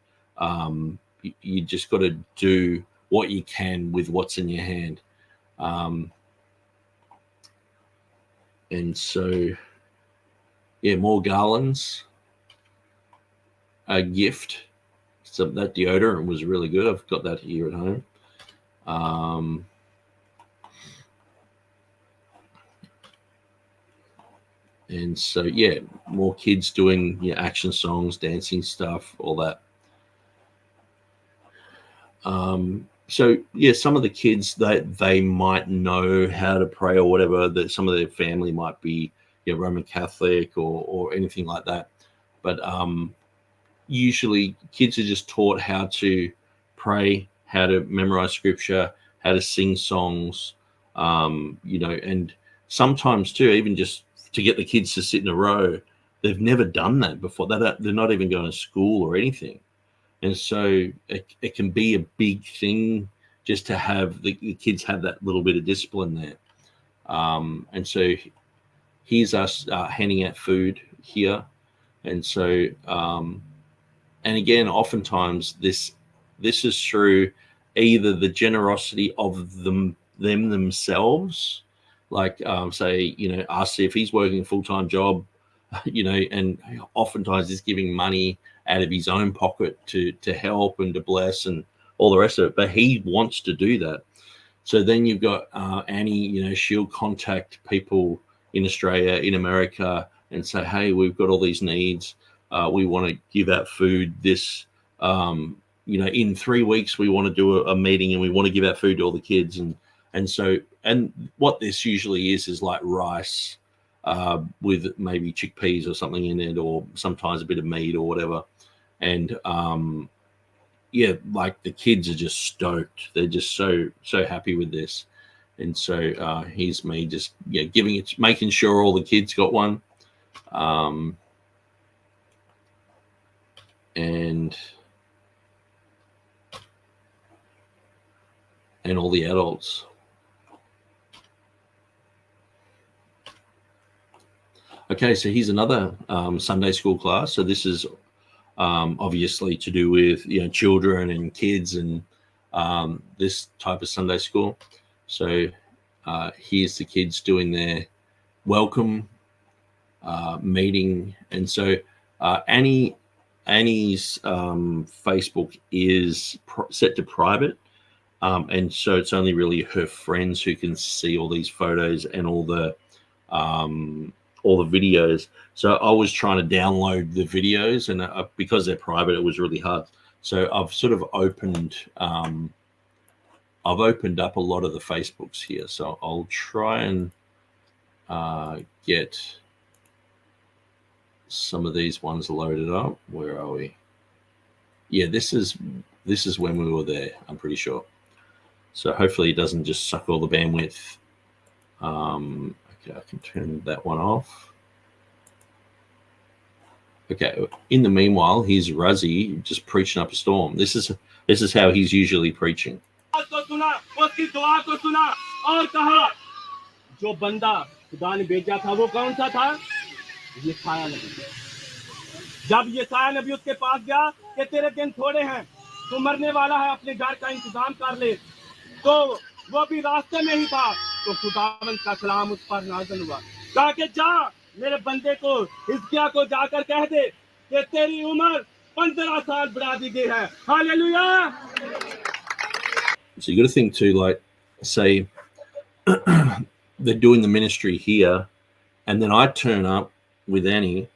you just got to do what you can with what's in your hand. And so, yeah, more garlands. A gift. So that deodorant was really good. I've got that here at home. And so, yeah, more kids doing, you know, action songs, dancing stuff, all that. So, yeah, some of the kids, they might know how to pray or whatever. That some of their family might be, you know, Roman Catholic or anything like that. But usually kids are just taught how to pray, how to memorize scripture, how to sing songs, you know, and sometimes too, even just to get the kids to sit in a row, they've never done that before. They're not even going to school or anything. And so it can be a big thing just to have the kids have that little bit of discipline there. And so here's us handing out food here. And so, and again, oftentimes this is through either the generosity of them themselves, like say, you know, us, if he's working a full-time job, you know, and oftentimes he's giving money out of his own pocket to help and to bless and all the rest of it, but he wants to do that. So then you've got Annie, you know, she'll contact people in Australia, in America, and say, hey, we've got all these needs. We want to give out food this, you know, in 3 weeks, we want to do a meeting and we want to give out food to all the kids. And so, and what this usually is like rice with maybe chickpeas or something in it, or sometimes a bit of meat or whatever. And yeah, like the kids are just stoked. They're just so happy with this. And so here's me just, yeah, giving it, making sure all the kids got one. And all the adults. Okay, so here's another Sunday school class. So this is obviously to do with, you know, children and kids and this type of Sunday school. So here's the kids doing their welcome meeting. And so Annie's Facebook is set to private. And so it's only really her friends who can see all these photos and all the videos. So I was trying to download the videos, and because they're private, it was really hard. So I've sort of opened up a lot of the Facebooks here. So I'll try and get some of these ones loaded up. Where are we? Yeah, this is when we were there, I'm pretty sure. So hopefully it doesn't just suck all the bandwidth. Okay, I can turn that one off. Okay, in the meanwhile, here's Razzie just preaching up a storm. This is how he's usually preaching. जो बंदा खुदा ने भेजा था वो कौन सा था? यशायाह नबी। जब यशायाह नबी उसके पास गया कि तेरे दिन थोड़े हैं, तू मरने वाला है, अपने घर का इंतजाम कर ले, तो वो भी रास्ते में ही था, तो खुदावंद का कलाम उस पर नाज़िल हुआ, कहा कि जा मेरे बंदे को हिजकिय्याह को जाकर कह दे कि तेरी उम्र 15 साल बढ़ा दी गई है। Hallelujah. So you got to think too, like, say they're doing the ministry here, and then I turn up with Annie,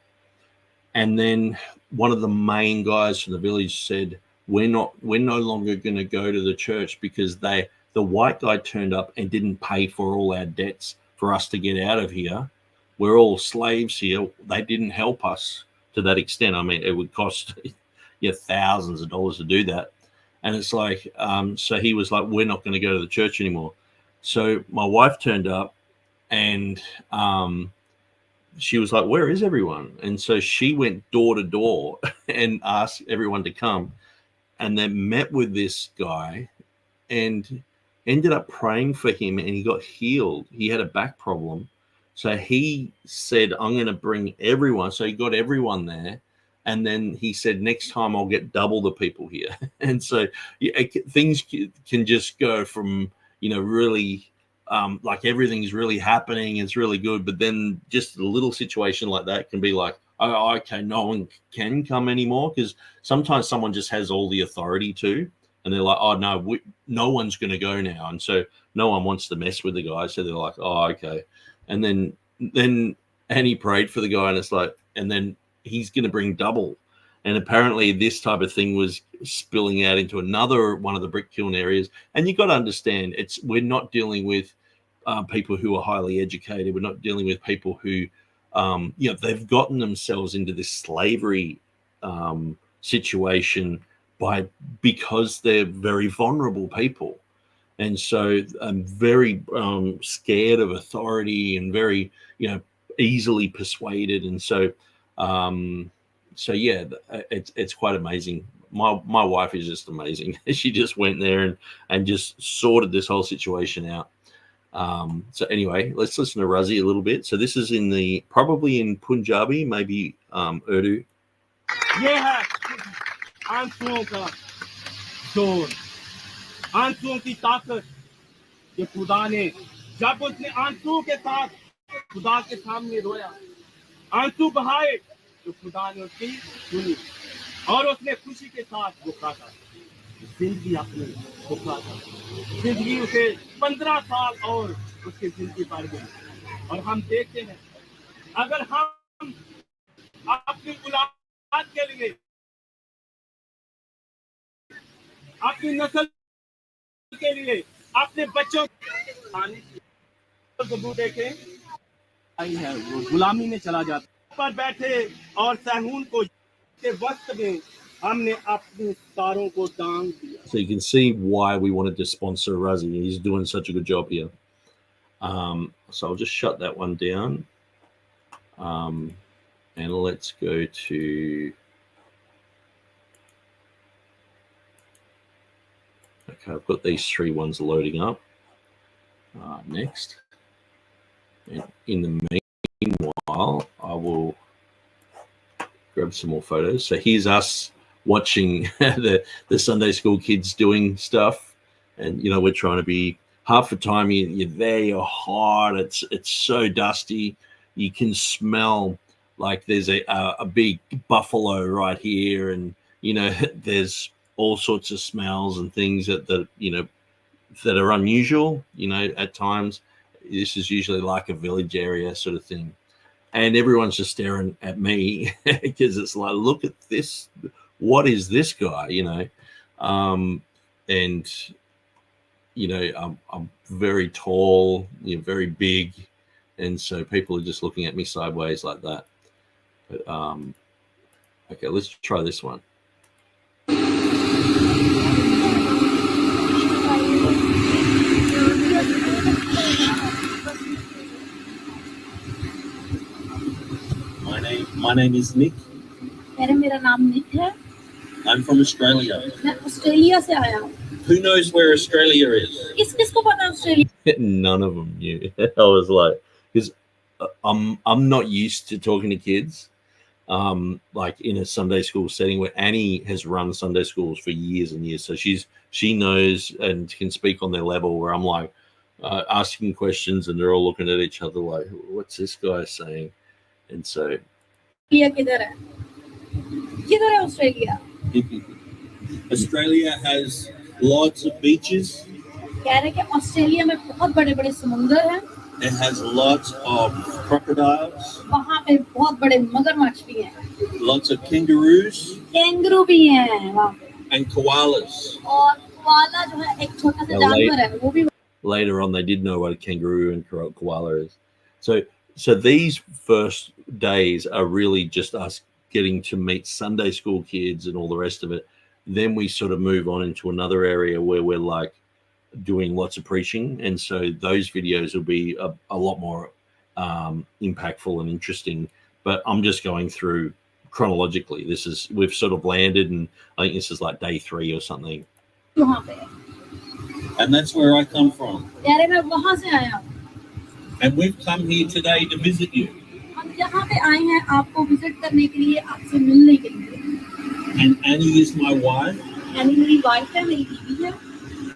and then one of the main guys from the village said, we're no longer going to go to the church because the white guy turned up and didn't pay for all our debts for us to get out of here. We're all slaves here. They didn't help us to that extent. I mean, it would cost thousands of dollars to do that. And it's like, so he was like, we're not going to go to the church anymore. So my wife turned up, and she was like, where is everyone? And so she went door to door and asked everyone to come, and then met with this guy and ended up praying for him, and he got healed. He had a back problem. So he said, I'm going to bring everyone. So he got everyone there. And then he said, next time I'll get double the people here. And so things can just go from, really like everything's really happening. It's really good. But then just a little situation like that can be like, oh, okay, no one can come anymore. Because sometimes someone just has all the authority too. And they're like, oh, no, no one's going to go now. And so no one wants to mess with the guy. So they're like, oh, okay. And then Annie prayed for the guy, and it's like, and then he's going to bring double. And apparently this type of thing was spilling out into another one of the brick kiln areas. And you got to understand, we're not dealing with people who are highly educated. We're not dealing with people who, they've gotten themselves into this slavery situation because they're very vulnerable people. And so I'm very scared of authority and very, easily persuaded. And so, yeah, it's quite amazing. My wife is just amazing. She just went there and just sorted this whole situation out. So anyway, let's listen to Razi a little bit. So this is probably in Punjabi, maybe Urdu. ये है आंसुओं का जोर, आंसुओं की ताकत। ये खुदा ने जब उसने आंसुओं के साथ खुदा के सामने रोया, आंसू बहाए, तो खुदा ने उसकी सुनी और उसने खुशी के साथ रुका था। जिंदगी अपनी रुका था। जिंदगी उसे 15 साल और उसकी जिंदगी बढ़ गई। और हम देखते हैं, अगर हम अपनी औलाद के लिए, अपनी नस्ल के लिए, अपने बच्चों को देखें, आई है वो गुलामी में चला जाता पर बैठे और सहून को के वक्त में हमने अपनी तारों को टांग दिया. So you can see why we wanted to sponsor Razi. He's doing such a good job here. So I'll just shut that one down. And let's go to, okay, I've got these 3 ones loading up. Next. And in the meanwhile, I will grab some more photos. So here's us watching the Sunday school kids doing stuff. And, we're trying to be, half the time you're there, you're hot. It's so dusty. You can smell like there's a big buffalo right here. And, there's all sorts of smells and things that that are unusual, at times. This is usually like a village area sort of thing. And everyone's just staring at me because it's like, look at this. What is this guy, And, I'm very tall, very big. And so people are just looking at me sideways like that. But, okay, let's try this one. My name is Nick. मेरा नाम निक है. I'm from Australia. मैं Australia से आया हूँ. Who knows where Australia is? किसको पता Australia? None of them knew. I was like, because I'm not used to talking to kids, like in a Sunday school setting where Annie has run Sunday schools for years and years, so she knows and can speak on their level. Where I'm like asking questions and they're all looking at each other like, what's this guy saying? And so. किधर है? किधर है Australia? Australia has lots of beaches. कह रहे कि Australia में बहुत बड़े बड़े समुंदर हैं, It has lots of crocodiles, वहाँ पे बहुत बड़े मगरमच्छ भी हैं, lots of kangaroos, कैंगरू भी हैं वहाँ पे, and koalas. और कोआला जो है एक छोटा सा जानवर है, वो भी Later on, they did know what a kangaroo and koala is. So these first days are really just us getting to meet Sunday school kids and all the rest of it. Then we sort of move on into another area where we're like doing lots of preaching, and so those videos will be a lot more impactful and interesting. But I'm just going through chronologically. We've sort of landed, and I think this is like day 3 or something. वहाँ पे है। And that's where I come from. कह रहे मैं वहाँ से आया हूँ, And we've come here today to visit you. हम यहाँ पे आए हैं आपको विजिट करने के लिए, आपसे मिलने के लिए। And Annie is my wife. यानी मेरी वाइफ है, मेरी बीवी है।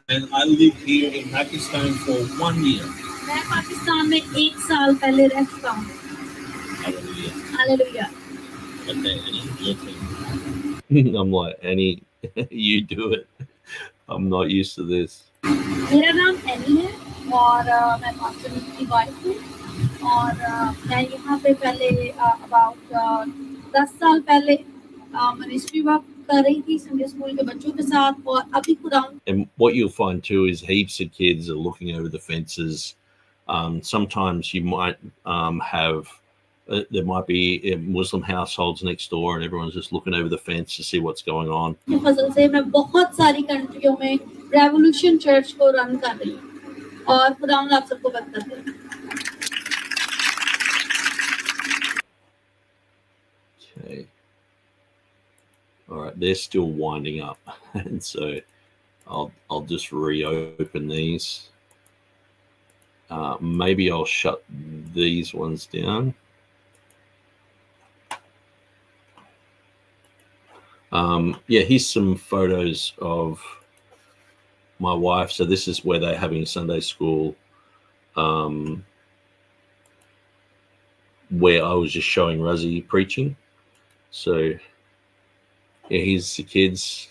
And I lived here in Pakistan for 1 year. मैं पाकिस्तान में 1 साल पहले रह चुका हूँ। Hallelujah. Hallelujah. Okay, Annie, your turn. I'm like, Annie, you do it. I'm not used to this. मेरा नाम एनी है और मैं पास्टर की वाइफ हूँ, और मैं यहाँ पे पहले अबाउट 10 साल पहले मिनिस्ट्री वर्क कर रही थी संडे स्कूल के बच्चों के साथ, और अभी खुदा। And what you'll find too is heaps of kids are looking over the fences. Sometimes you might have there might be Muslim households next door, and everyone's just looking over the fence to see what's going on. फजल से मैं बहुत सारी कंट्रियों में revolution church को run कर रही हूँ, और खुदा आप सबको बरकत दे। Okay. All right, they're still winding up, and so I'll just reopen these. Maybe I'll shut these ones down. Yeah, here's some photos of my wife. So this is where they're having Sunday school, where I was just showing Razzie preaching. So yeah, here's the kids,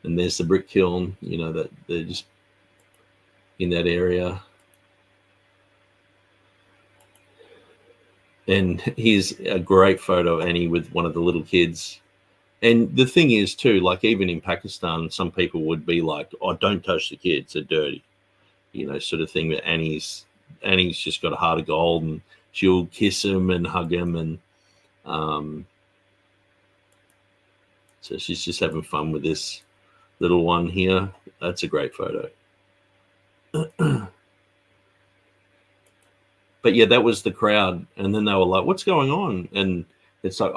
and there's the brick kiln, you know, that they're just in that area. And here's a great photo of Annie with one of the little kids. And the thing is too, like even in Pakistan, some people would be like, oh, don't touch the kids, they're dirty, you know, sort of thing. But Annie's just got a heart of gold, and she'll kiss him and hug him, and so she's just having fun with this little one here. That's a great photo. But yeah, that was the crowd. And then they were like, what's going on? And it's like,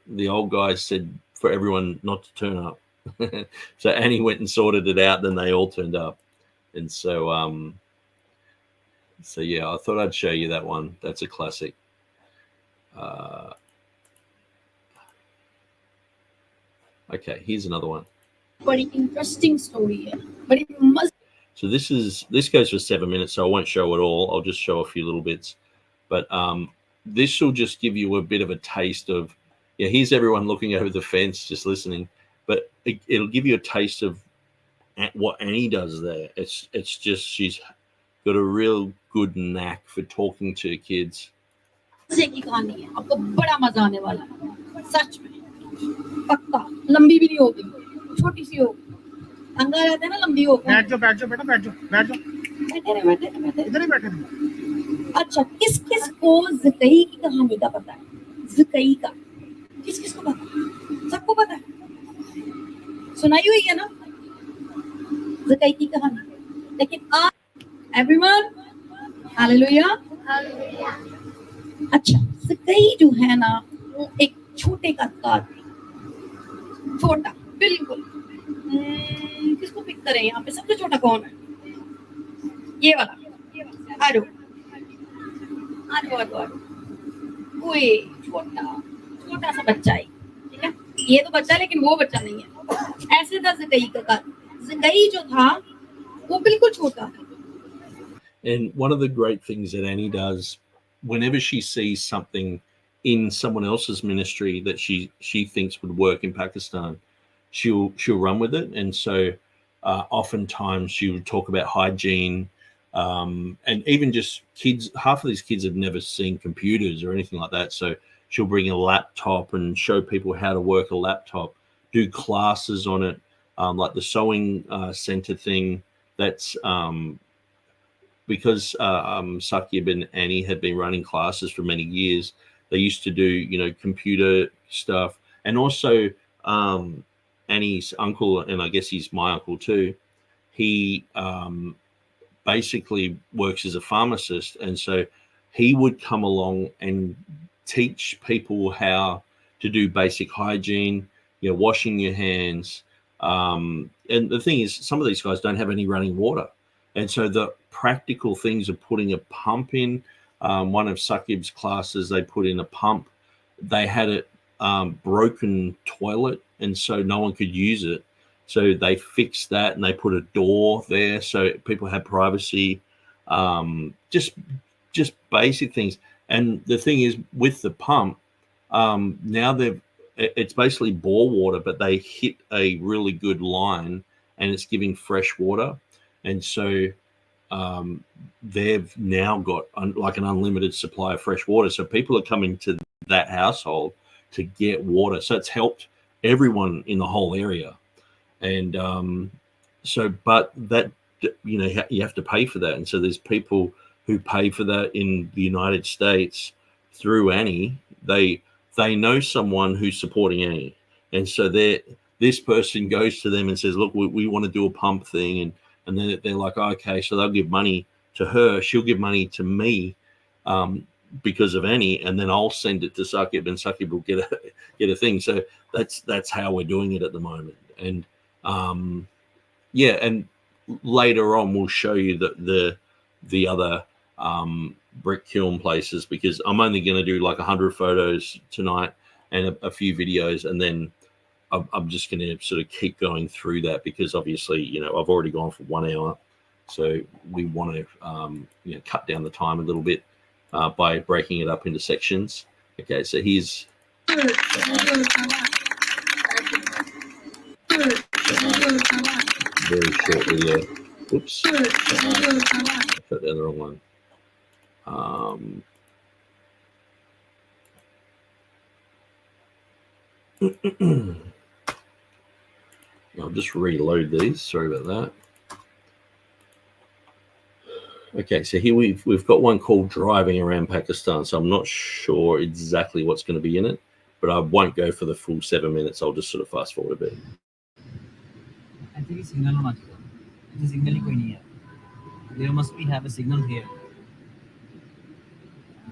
the old guy said for everyone not to turn up. So Annie went and sorted it out. Then they all turned up. And so, yeah, I thought I'd show you that one. That's a classic. Okay, here's another one. बड़ी interesting story है, बड़ी मस्त। So this goes for 7 minutes, so I won't show it all. I'll just show a few little bits. But this will just give you a bit of a taste of, yeah, here's everyone looking over the fence, just listening. But it'll give you a taste of what Annie does there. It's just, she's got a real good knack for talking to kids. की कहानी है, आपको बड़ा मजा आने वाला है, सच में, पक्का। लंबी भी नहीं होगी, छोटी सी होगी। अंगा रहता है ना, लंबी होगी। बैठ जाओ बेटा, बैठ जाओ। बैठे इधर ही बैठे। अच्छा, किस किस को ज़कई की कहानी का पता है? ज़कई का किस किस को पता है? सबको पता है, सुनाई हुई है ना ज़कई की कहानी। लेकिन आज एवरीवन, हालेलुया। अच्छा, ज़कई जो है ना, वो एक छोटे का आदमी, छोटा बिल्कुल। किसको पिक करें यहाँ पे? सबसे छोटा कौन है? ये वाला। आ जाओ। कोई छोटा सा बच्चा है, ठीक है? ये तो बच्चा, लेकिन वो बच्चा नहीं है। ऐसे था ज़कई का। ज़कई जो था वो बिल्कुल छोटा था। And one of the great things that Annie does, whenever she sees something in someone else's ministry that she thinks would work in Pakistan, she'll run with it. And so oftentimes she would talk about hygiene, and even just kids. Half of these kids have never seen computers or anything like that, so she'll bring a laptop and show people how to work a laptop, do classes on it, like the sewing center thing. That's because Sakib and Annie had been running classes for many years. They used to do, computer stuff. And also Annie's uncle, and I guess he's my uncle too, he basically works as a pharmacist. And so he would come along and teach people how to do basic hygiene, washing your hands. And the thing is, some of these guys don't have any running water. And so the practical things of putting a pump in, one of Sakib's classes, they put in a pump. They had it broken toilet, and so no one could use it. So they fixed that, and they put a door there so people had privacy. Just basic things. And the thing is, with the pump, now it's basically bore water, but they hit a really good line, and it's giving fresh water. And so they've now got like an unlimited supply of fresh water. So people are coming to that household to get water. So it's helped everyone in the whole area. And but that, you have to pay for that. And so there's people who pay for that in the United States through Annie. They know someone who's supporting Annie. And so this person goes to them and says, look, we want to do a pump thing. And then they're like, oh, okay, so they'll give money to her. She'll give money to me because of Annie, and then I'll send it to Sakib, and Sakib will get a thing. So that's how we're doing it at the moment. And and later on we'll show you the other brick kiln places, because I'm only going to do like 100 photos tonight and a few videos, and then I'm just going to sort of keep going through that, because obviously, I've already gone for 1 hour. So we want to, cut down the time a little bit by breaking it up into sections. Okay, so here's... very short video. Oops. I put down the wrong one. I'll just reload these. Sorry about that. Okay, so here we've got one called Driving Around Pakistan. So I'm not sure exactly what's going to be in it, but I won't go for the full 7 minutes. I'll just sort of fast forward a bit. I think it's signal on the signal here. There must have a signal here,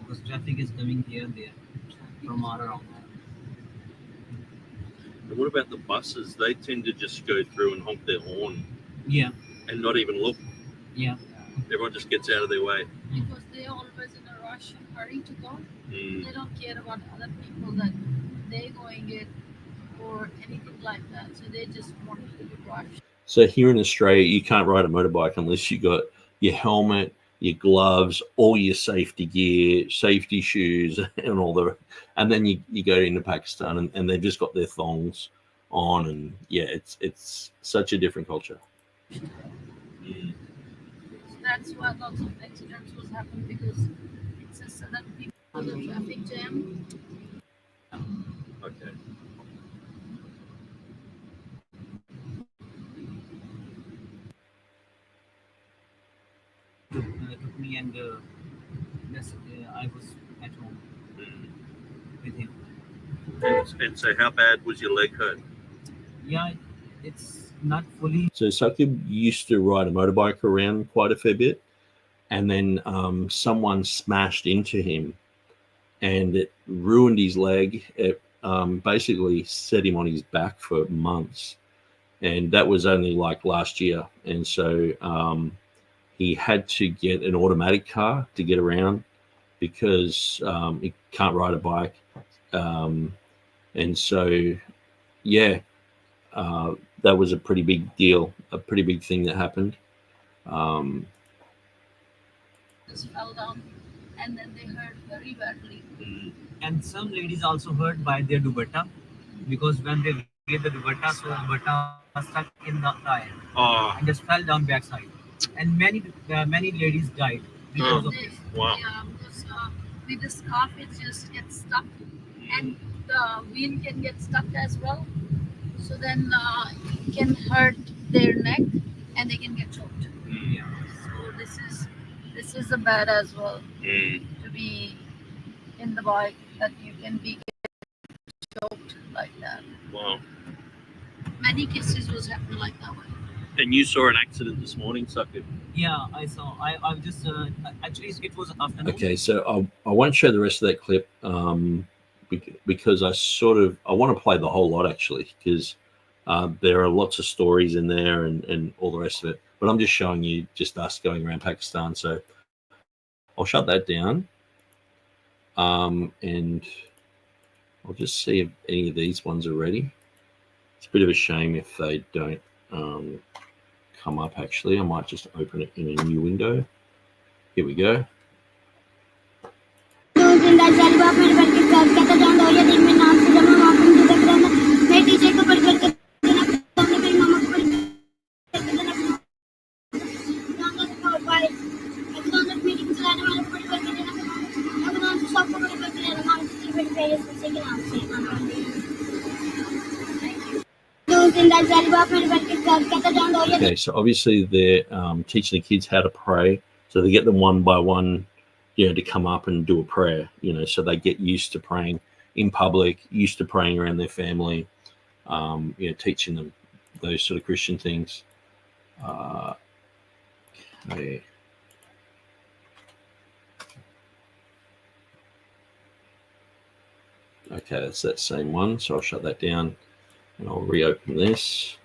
because traffic is coming here and there from all around. And what about the buses? They tend to just go through and honk their horn. Yeah. And not even look. Yeah. Everyone just gets out of their way. Because they're always in a rush and hurry to go. They don't care about other people that they're going it or anything like that. So they just want to rush. So here in Australia, you can't ride a motorbike unless you got your helmet, your gloves, all your safety gear, safety shoes, and all the. And then you go into Pakistan, and they've just got their thongs on, and yeah, it's such a different culture. That's why lots of accidents was happening, because it's a sudden people on the traffic jam. Okay. Took me, and I was at home with him. And so how bad was your leg hurt? Yeah, it's not fully. So Sakib used to ride a motorbike around quite a fair bit, and then someone smashed into him, and it ruined his leg. It basically set him on his back for months, and that was only like last year. And so he had to get an automatic car to get around, because he can't ride a bike. And so, yeah, that was a pretty big deal, a pretty big thing that happened. Just fell down, and then they hurt very badly. and some ladies also hurt by their dupatta, because when they wear the dupatta, so dupatta was stuck in the tire Oh, and just fell down backside, and many ladies died because of this. wow. Yeah, because with the scarf it just gets stuck, and the wheel can get stuck as well. So then it can hurt their neck, and they can get choked. Yeah. So this is a bad as well, Mm. to be in the bike that you can be choked like that. Wow. Many cases was happening like that one. And you saw an accident this morning, Sakib? Yeah, I saw. I just actually it was afternoon. Okay, so I won't show the rest of that clip because I want to play the whole lot actually, because there are lots of stories in there and all the rest of it. But I'm just showing you just us going around Pakistan. So I'll shut that down, and I'll just see if any of these ones are ready. It's a bit of a shame if they don't come up actually. I might just open it in a new window. Here we go. Okay, so obviously they're teaching the kids how to pray. So they get them one by one, to come up and do a prayer, so they get used to praying in public, used to praying around their family, teaching them those sort of Christian things. Okay. Okay, that's that same one. So I'll shut that down and I'll reopen this.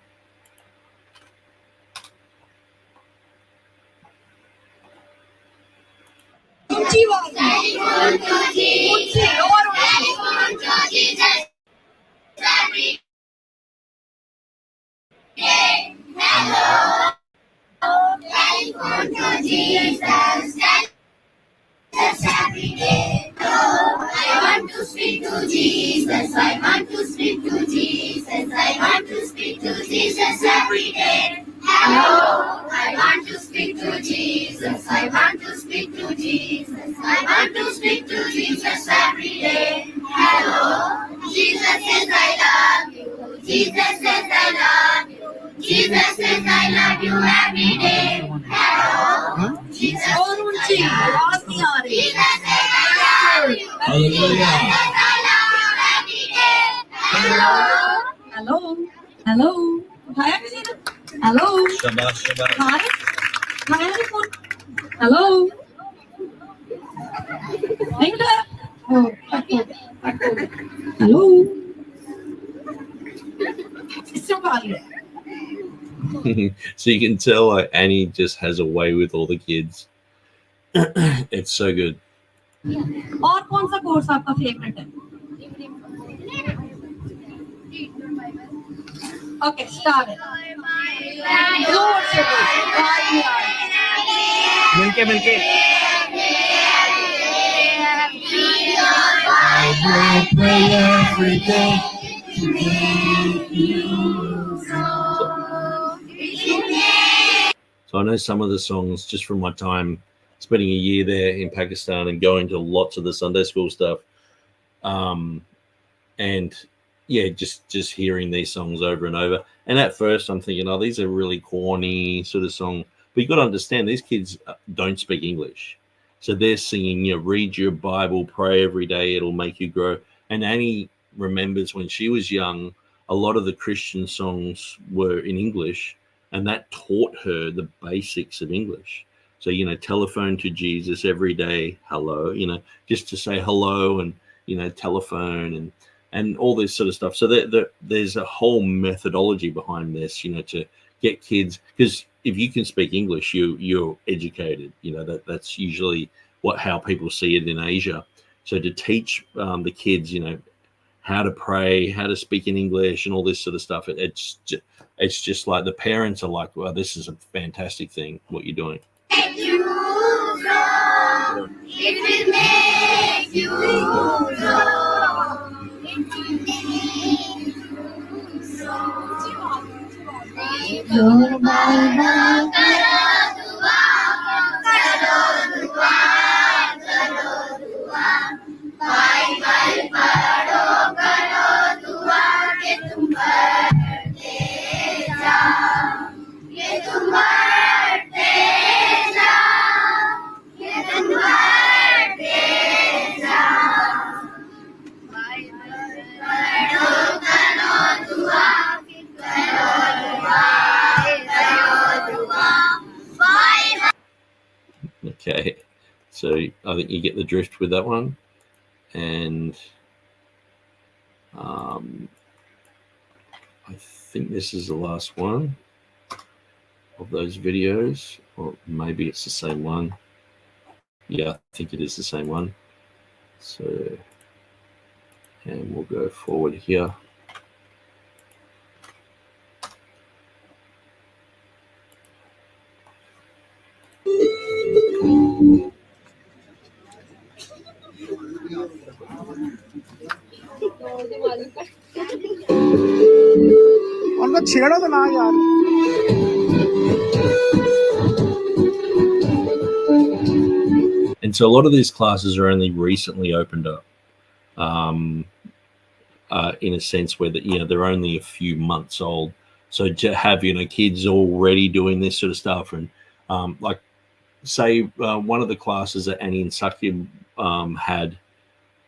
I want to speak to Jesus. I want to speak to Jesus. I want to speak to Jesus every day. Hello, I want to speak to Jesus. I want to speak to Jesus. I want to speak to Jesus every day. Hello, Jesus says I love you. Jesus says I love you. Jesus says I love you every day. Hello, Jesus says I love you. Jesus says I love you. Hallelujah. Hello. Hello. Hello. Shabbat, Shabbat. Hi. Hello. Hello. So you can tell like Annie just has a way with all the kids. It's so good. और कौन सा course आपका favourite है? Okay, start it. मिलके I will pray every day to meet you. So I know some of the songs just from my time spending a year there in Pakistan and going to lots of the Sunday school stuff. And yeah, just hearing these songs over and over. And at first I'm thinking, oh, these are really corny sort of song. But you've got to understand, these kids don't speak English. So they're singing, read your Bible, pray every day, it'll make you grow. And Annie remembers when she was young, a lot of the Christian songs were in English, and that taught her the basics of English. So, telephone to Jesus every day, hello, just to say hello and, telephone and all this sort of stuff. So there's a whole methodology behind this, to get kids, because if you can speak English, you're educated. That's usually how people see it in Asia. So to teach the kids, how to pray, how to speak in English, and all this sort of stuff, it's just like the parents are like, well, this is a fantastic thing, what you're doing. You grow. It will make you grow. It will make you grow. Bible पढ़ो करो दुआ के तुम बढ़ते जाओ ये तुम बढ़ते जाओ ये तुम बढ़ते जाओ बाइबल पढ़ो करो दुआ Bible. Okay, so I think you get the drift with that one. And I think this is the last one of those videos, or maybe it's the same one. Yeah, I think it is the same one. So, and we'll go forward here. उनको छेड़ो तो ना यार. And so a lot of these classes are only recently opened up, in a sense where they're only a few months old. So to have kids already doing this sort of stuff, and like say one of the classes that Annie and Sakyam had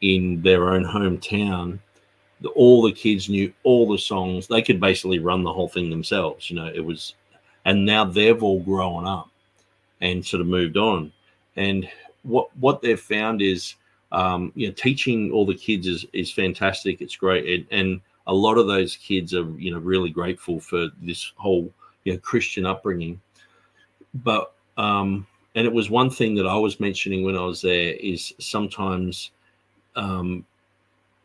in their own hometown, all the kids knew all the songs. They could basically run the whole thing themselves. It was, and now they've all grown up and sort of moved on. And what they've found is, teaching all the kids is fantastic. It's great, and a lot of those kids are really grateful for this whole Christian upbringing. But and it was one thing that I was mentioning when I was there is sometimes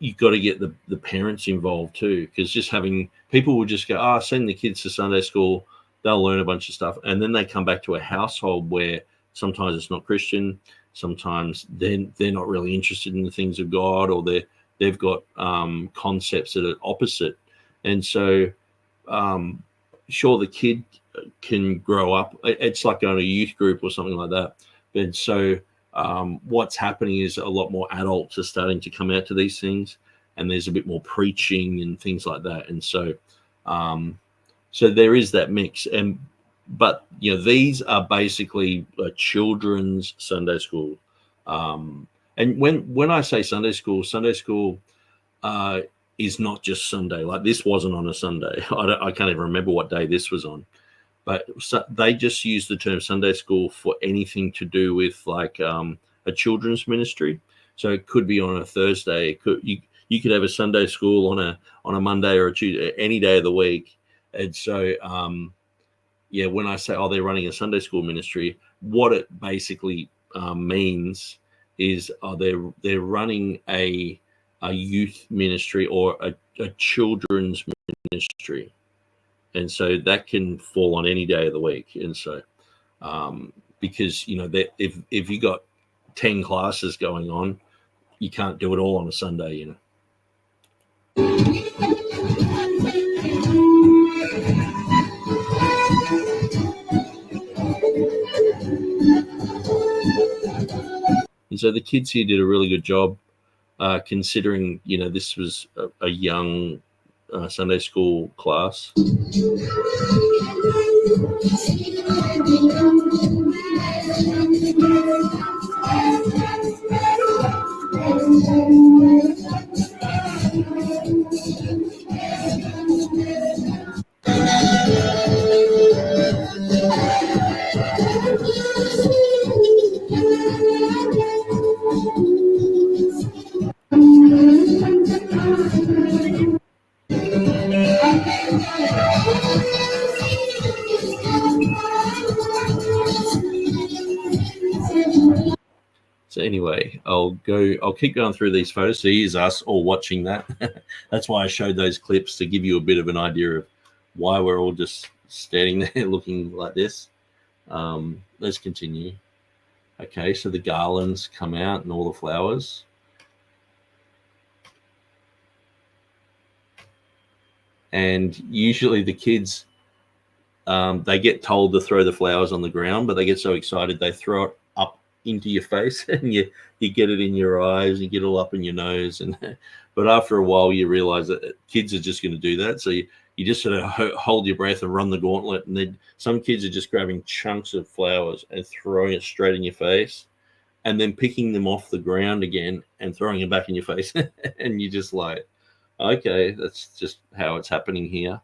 you've got to get the parents involved too, because just having people will just go, send the kids to Sunday school, they'll learn a bunch of stuff, and then they come back to a household where sometimes it's not Christian, sometimes they're not really interested in the things of God, or they've got concepts that are opposite. And so sure, the kid can grow up, it's like going to a youth group or something like that, but so what's happening is a lot more adults are starting to come out to these things, and there's a bit more preaching and things like that. And so so there is that mix. But these are basically a children's Sunday school. And when I say Sunday school is not just Sunday. Like, this wasn't on a Sunday. I can't even remember what day this was on. But they just use the term Sunday school for anything to do with like a children's ministry. So it could be on a Thursday. You could have a Sunday school on a Monday or a Tuesday, any day of the week. And so when I say they're running a Sunday school ministry, what it basically means is they're running a youth ministry or a children's ministry. And so that can fall on any day of the week. And so, because, if you got 10 classes going on, you can't do it all on a Sunday, And so the kids here did a really good job, considering, this was a young Sunday school class. So anyway, I'll keep going through these photos. So here's us all watching that. That's why I showed those clips, to give you a bit of an idea of why we're all just standing there looking like this. Let's continue. Okay, so the garlands come out and all the flowers. And usually the kids, they get told to throw the flowers on the ground, but they get so excited they throw it up into your face, and you get it in your eyes, you get it all up in your nose. And but after a while, you realize that kids are just going to do that. So you just sort of hold your breath and run the gauntlet. And then some kids are just grabbing chunks of flowers and throwing it straight in your face, and then picking them off the ground again and throwing them back in your face. And you're just like, okay, that's just how it's happening here.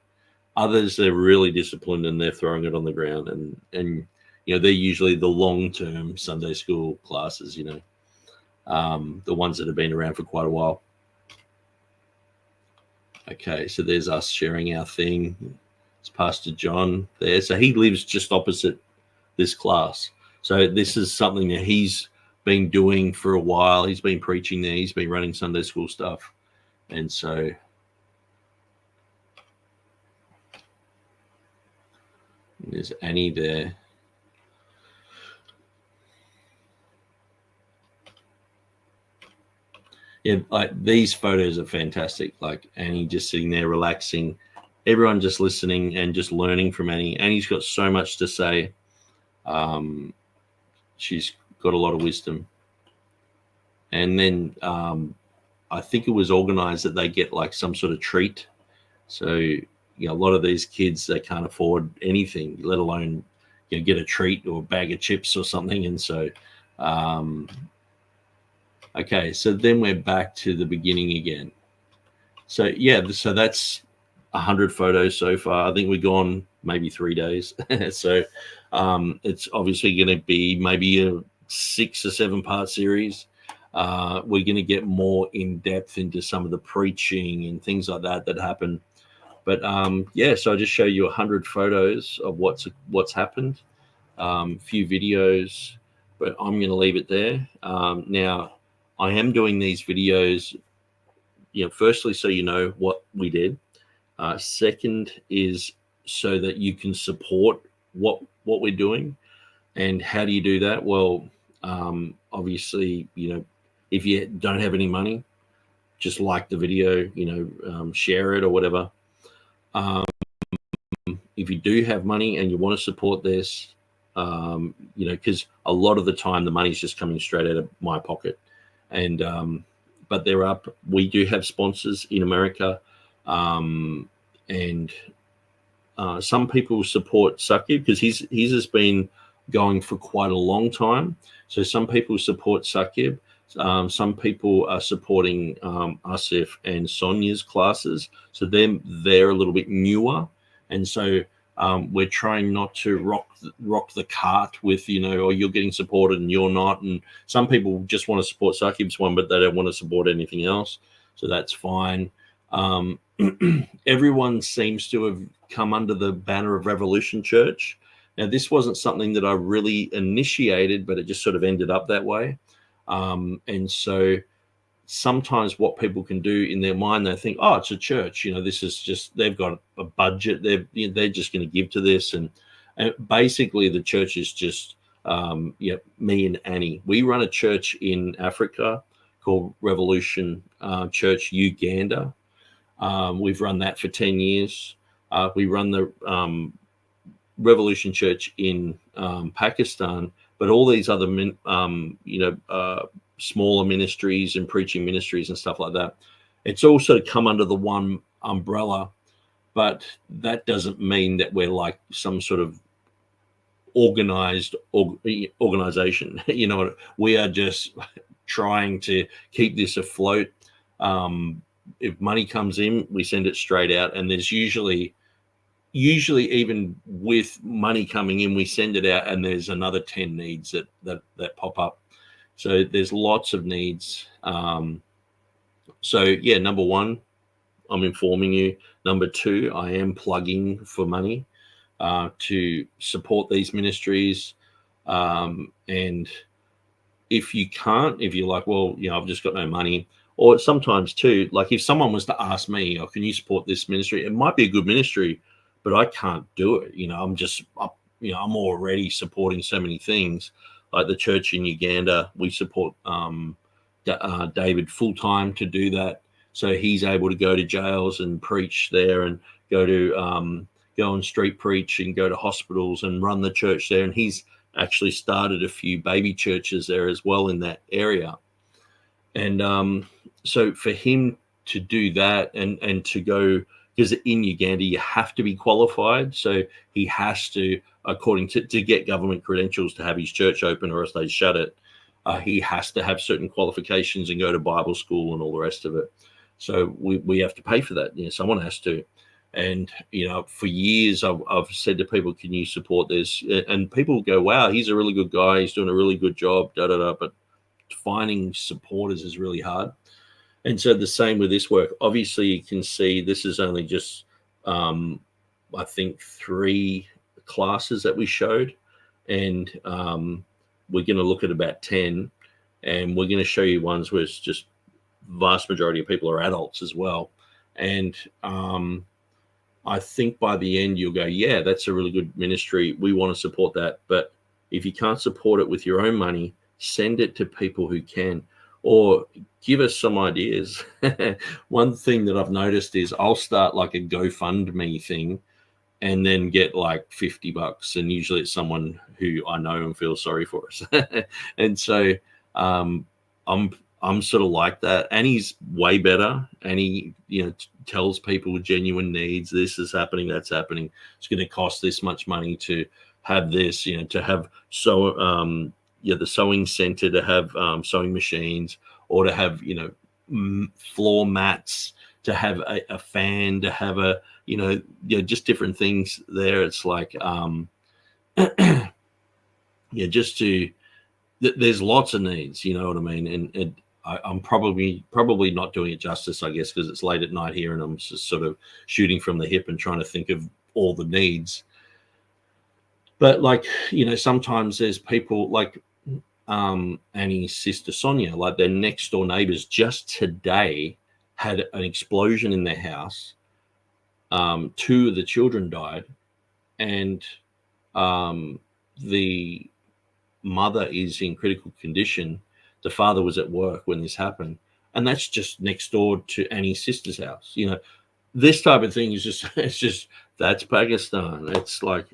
Others, they're really disciplined and they're throwing it on the ground, and you know, they're usually the long-term Sunday school classes, you know, the ones that have been around for quite a while. Okay, so there's us sharing our thing. It's Pastor John there. So he lives just opposite this class. So this is something that he's been doing for a while. He's been preaching there. He's been running Sunday school stuff. And so there's Annie there. Yeah, like these photos are fantastic. Like Annie just sitting there relaxing, everyone just listening and just learning from Annie. Annie's got so much to say. She's got a lot of wisdom. And then I think it was organized that they get like some sort of treat. So, you know, a lot of these kids, they can't afford anything, let alone, you know, get a treat or a bag of chips or something. And so, okay, so then we're back to the beginning again. So, yeah, so that's 100 photos so far. I think we've gone maybe 3 days. So it's obviously going to be maybe a 6 or 7 part series. We're going to get more in depth into some of the preaching and things like that happen. But yeah, so I just show you 100 photos of what's happened, few videos, but I'm going to leave it there. Now, I am doing these videos, you know, firstly, so you know what we did. Second is so that you can support what we're doing. And how do you do that? Well, obviously, you know, if you don't have any money, just like the video, you know, share it or whatever. If you do have money and you want to support this, you know, because a lot of the time the money's just coming straight out of my pocket. And but we do have sponsors in America, and some people support Sakib because his has been going for quite a long time. So some people support Sakib. Some people are supporting Asif and Sonia's classes. So they're a little bit newer, and so we're trying not to rock the cart with, you know, or you're getting supported and you're not. And some people just want to support Sakib's one, but they don't want to support anything else. So that's fine. Everyone seems to have come under the banner of Revolution Church. Now, this wasn't something that I really initiated, but it just sort of ended up that way. And so sometimes what people can do in their mind, they think, oh, it's a church, you know, this is just, they've got a budget, they're just going to give to this. And basically the church is just, yeah, me and Annie. We run a church in Africa called Revolution Church Uganda. We've run that for 10 years. We run the Revolution Church in Pakistan, but all these other, you know, smaller ministries and preaching ministries and stuff like that, it's also come under the one umbrella, but that doesn't mean that we're like some sort of organized organization. You know, we are just trying to keep this afloat. If money comes in, we send it straight out, and there's usually even with money coming in, we send it out and there's another 10 needs that pop up. So there's lots of needs. So yeah, number one, I'm informing you. Number two, I am plugging for money to support these ministries. And if you can't, if you're like, well, you know, I've just got no money, or sometimes too, like if someone was to ask me, oh, can you support this ministry? It might be a good ministry, but I can't do it. You know, I'm just, you know, I'm already supporting so many things. like the church in Uganda, we support David full time to do that. So he's able to go to jails and preach there, and go on street preach and go to hospitals and run the church there. And he's actually started a few baby churches there as well in that area. And so for him to do that and to go, because in Uganda you have to be qualified, so he has to, according to get government credentials to have his church open, or else they shut it. He has to have certain qualifications and go to Bible school and all the rest of it. So we have to pay for that. You know, someone has to. And, you know, for years I've said to people, can you support this? And people go, wow, he's a really good guy. He's doing a really good job, But finding supporters is really hard. And so the same with this work. Obviously, you can see this is only just, I think, 3 classes that we showed. And we're going to look at about 10. And we're going to show you ones where it's just vast majority of people are adults as well. And I think by the end you'll go, yeah, that's a really good ministry. We want to support that. But if you can't support it with your own money, send it to people who can, or give us some ideas. One thing that I've noticed is I'll start like a GoFundMe thing and then get like $50. And usually it's someone who I know and feel sorry for us. And so I'm sort of like that. And he's way better. And he, you know, tells people with genuine needs, this is happening, that's happening. It's going to cost this much money to have this, you know, to have the sewing center, to have sewing machines, or to have, you know, floor mats, to have a fan, to have a, you know, just different things there. It's like, just to, there's lots of needs, you know what I mean? And I'm probably not doing it justice, I guess, because it's late at night here and I'm just sort of shooting from the hip and trying to think of all the needs. But like, you know, sometimes there's people like Annie's sister Sonia, like their next door neighbors just today had an explosion in their house. 2 of the children died, and the mother is in critical condition. The father was at work when this happened, and that's just next door to Annie's sister's house. You know, this type of thing is just that's Pakistan. It's like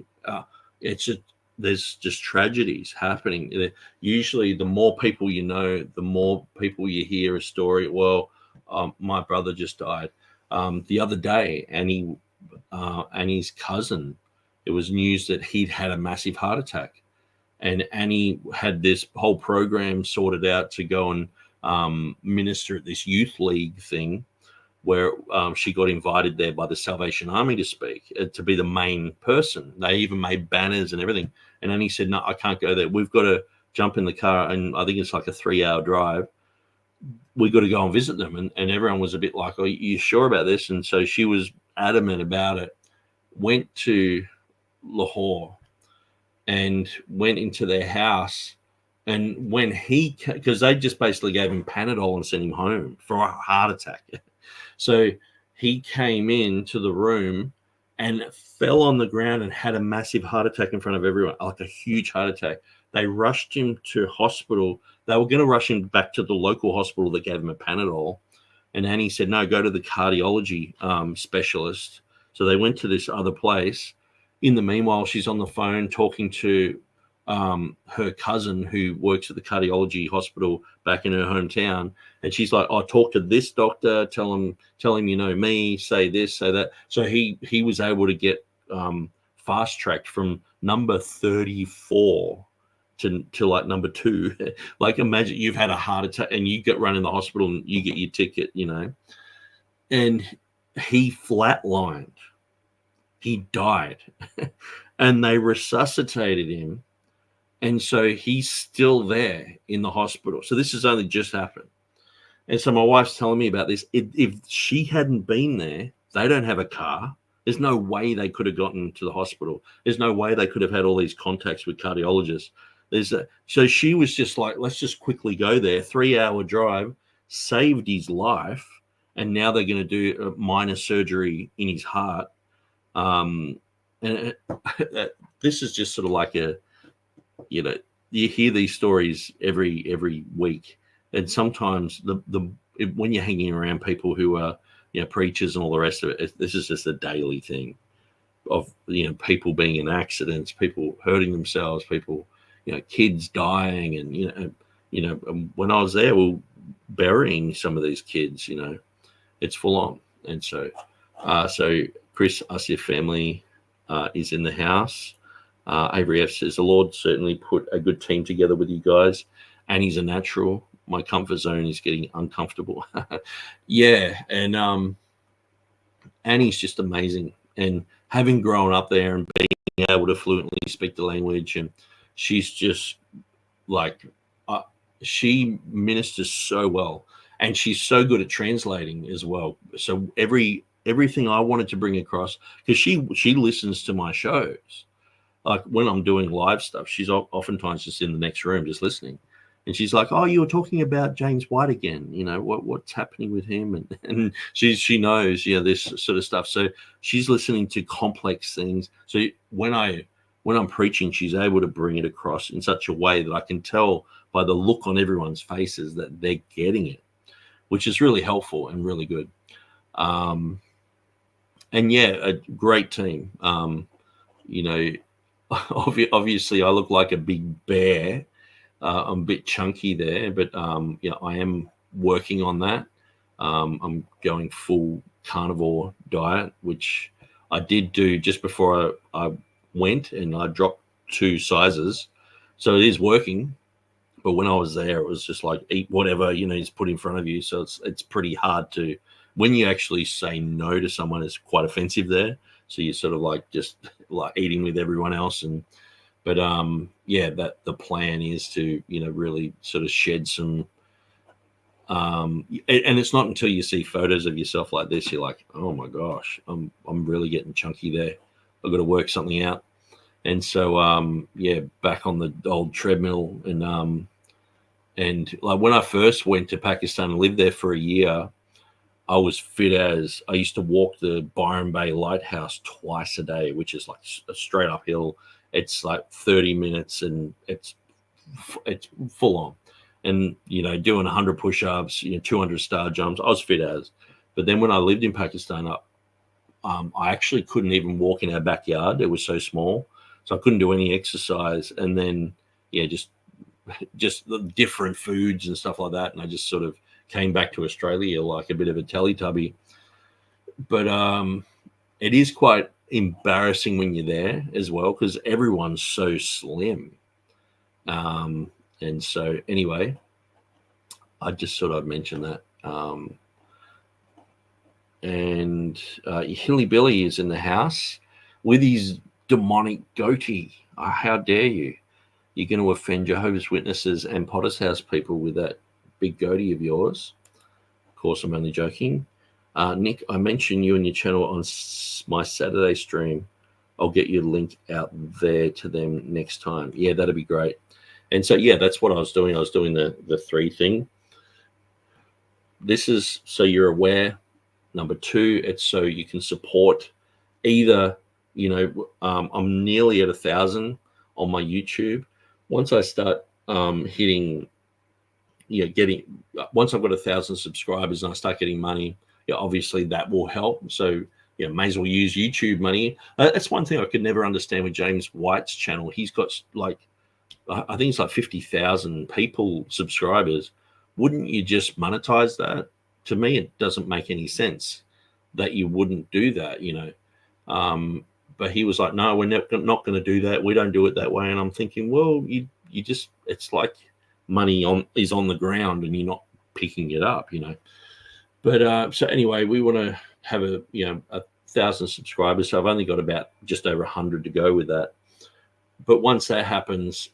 there's just tragedies happening. Usually, the more people you know, the more people you hear a story. Well, my brother just died the other day, Annie's cousin. It was news that he'd had a massive heart attack. And Annie had this whole program sorted out to go and minister at this youth league thing, where she got invited there by the Salvation Army to speak, to be the main person. They even made banners and everything. And Annie said, no, I can't go there. We've got to jump in the car, and I think it's like a 3-hour drive. We got to go and visit them. And everyone was a bit like, are you sure about this? And so she was adamant about it, went to Lahore, and went into their house. And when because they just basically gave him Panadol and sent him home for a heart attack. So he came into the room and fell on the ground and had a massive heart attack in front of everyone, like a huge heart attack. They rushed him to hospital. They were going to rush him back to the local hospital that gave him a Panadol. And Annie said, no, go to the cardiology specialist. So they went to this other place. In the meanwhile, she's on the phone talking to her cousin who works at the cardiology hospital back in her hometown. And she's like, oh, talk to this doctor, tell him, you know, me, say this, say that. So he was able to get fast-tracked from number 34 to like number 2. Like, imagine you've had a heart attack and you get run in the hospital and you get your ticket, you know. And he flatlined. He died. And they resuscitated him. And so he's still there in the hospital. So this has only just happened. And so my wife's telling me about this. If she hadn't been there, they don't have a car. There's no way they could have gotten to the hospital. There's no way they could have had all these contacts with cardiologists. So she was just like, let's just quickly go there. 3-hour drive, saved his life. And now they're going to do a minor surgery in his heart. And this is just sort of like a, you know, you hear these stories every week, and sometimes when you're hanging around people who are preachers and all the rest of it, this is just a daily thing of people being in accidents, people hurting themselves, people kids dying, and when I was there, we were burying some of these kids. It's full on, and so Chris, us, your family is in the house. Avery F says the Lord certainly put a good team together with you guys, and he's a natural. My comfort zone is getting uncomfortable. Yeah, and Annie's just amazing, and having grown up there and being able to fluently speak the language, and she's just like she ministers so well, and she's so good at translating as well. So everything I wanted to bring across, because she listens to my shows. Like when I'm doing live stuff, she's oftentimes just in the next room just listening. And she's like, "Oh, you were talking about James White again. What's happening with him?" And she knows, this sort of stuff. So she's listening to complex things. So when I'm preaching, she's able to bring it across in such a way that I can tell by the look on everyone's faces that they're getting it, which is really helpful and really good. And yeah, a great team. Obviously I look like a big bear. I'm a bit chunky there, but I am working on that. I'm going full carnivore diet, which I did do just before I went, and I dropped 2 sizes. So it is working. But when I was there, it was just like eat whatever, is put in front of you. So it's pretty hard to, when you actually say no to someone, it's quite offensive there. So you're sort of like just like eating with everyone else. But that the plan is to, really sort of shed some, and it's not until you see photos of yourself like this, you're like, oh my gosh, I'm really getting chunky there. I've got to work something out. And so, back on the old treadmill, and like when I first went to Pakistan and lived there for a year, I was fit as I used to walk the Byron Bay Lighthouse twice a day, which is like a straight uphill. It's like 30 minutes and it's full on. And, doing 100 push-ups, 200 star jumps, I was fit as. But then when I lived in Pakistan, I actually couldn't even walk in our backyard. It was so small. So I couldn't do any exercise. And then, just the different foods and stuff like that. And I just sort of came back to Australia like a bit of a Teletubby. But it is quite embarrassing when you're there as well, because everyone's so slim. And so anyway, I just thought I'd mention that. And Hilly Billy is in the house with his demonic goatee. How dare you? You're going to offend Jehovah's Witnesses and Potter's House people with that big goatee of yours. Of course, I'm only joking. Nick, I mentioned you and your channel on my Saturday stream. I'll get you a link out there to them next time. Yeah, that'd be great. And so, that's what I was doing. I was doing the 3 thing. This is so you're aware. Number 2, it's so you can support either, I'm nearly at 1,000 on my YouTube. Once I start hitting, once I've got 1,000 subscribers and I start getting money, obviously that will help. So, may as well use YouTube money. That's one thing I could never understand with James White's channel. He's got like, I think it's like 50,000 subscribers. Wouldn't you just monetize that? To me, it doesn't make any sense that you wouldn't do that, But he was like, no, we're not going to do that. We don't do it that way. And I'm thinking, well, you just, it's like money is on the ground and you're not picking it up, But so anyway, we want to have 1,000 subscribers. So I've only got about just over 100 to go with that. But once that happens,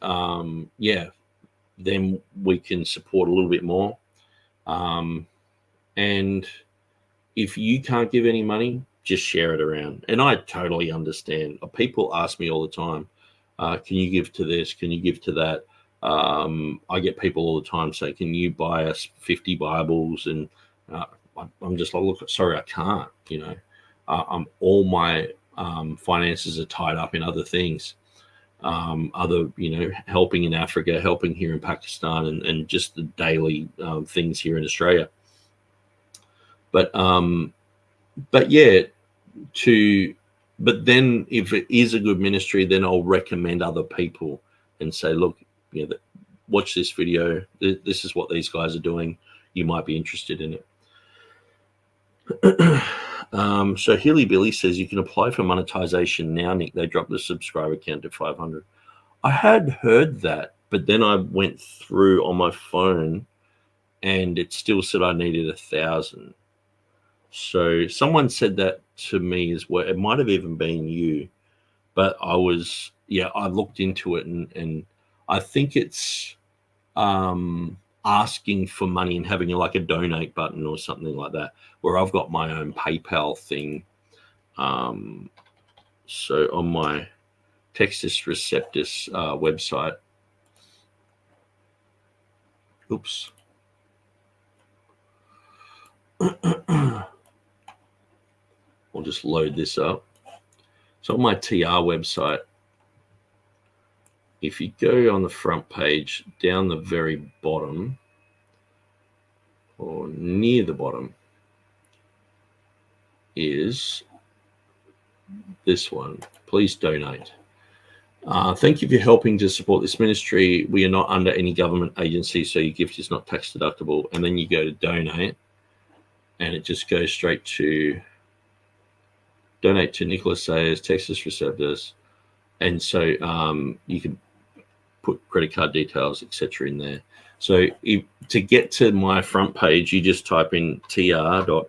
then we can support a little bit more. And if you can't give any money, just share it around. And I totally understand. People ask me all the time, can you give to this? Can you give to that? I get people all the time say, can you buy us 50 Bibles? And I'm just like, look, sorry, I can't, all my finances are tied up in other things. other, helping in Africa, helping here in Pakistan, and just the daily things here in Australia. But yeah, but then if it is a good ministry, then I'll recommend other people and say, look, watch this video. This is what these guys are doing. You might be interested in it. So Hilly Billy says you can apply for monetization now, Nick. They dropped the subscriber count to 500. I had heard that, but then I went through on my phone and it still said I needed 1,000. So someone said that to me as well. It might have even been you, but I looked into it and I think it's asking for money and having like a donate button or something like that, where I've got my own PayPal thing. So on my Textus Receptus website, oops. I'll just load this up. So on my TR website, if you go on the front page, down the very bottom, or near the bottom, is this one. Please donate. Thank you for helping to support this ministry. We are not under any government agency, so your gift is not tax deductible. And then you go to donate, and it just goes straight to donate to Nicholas Sayers, Textus Receptus. And so you can put credit card details, etc. in there. So to get to my front page, you just type in tr.org.au.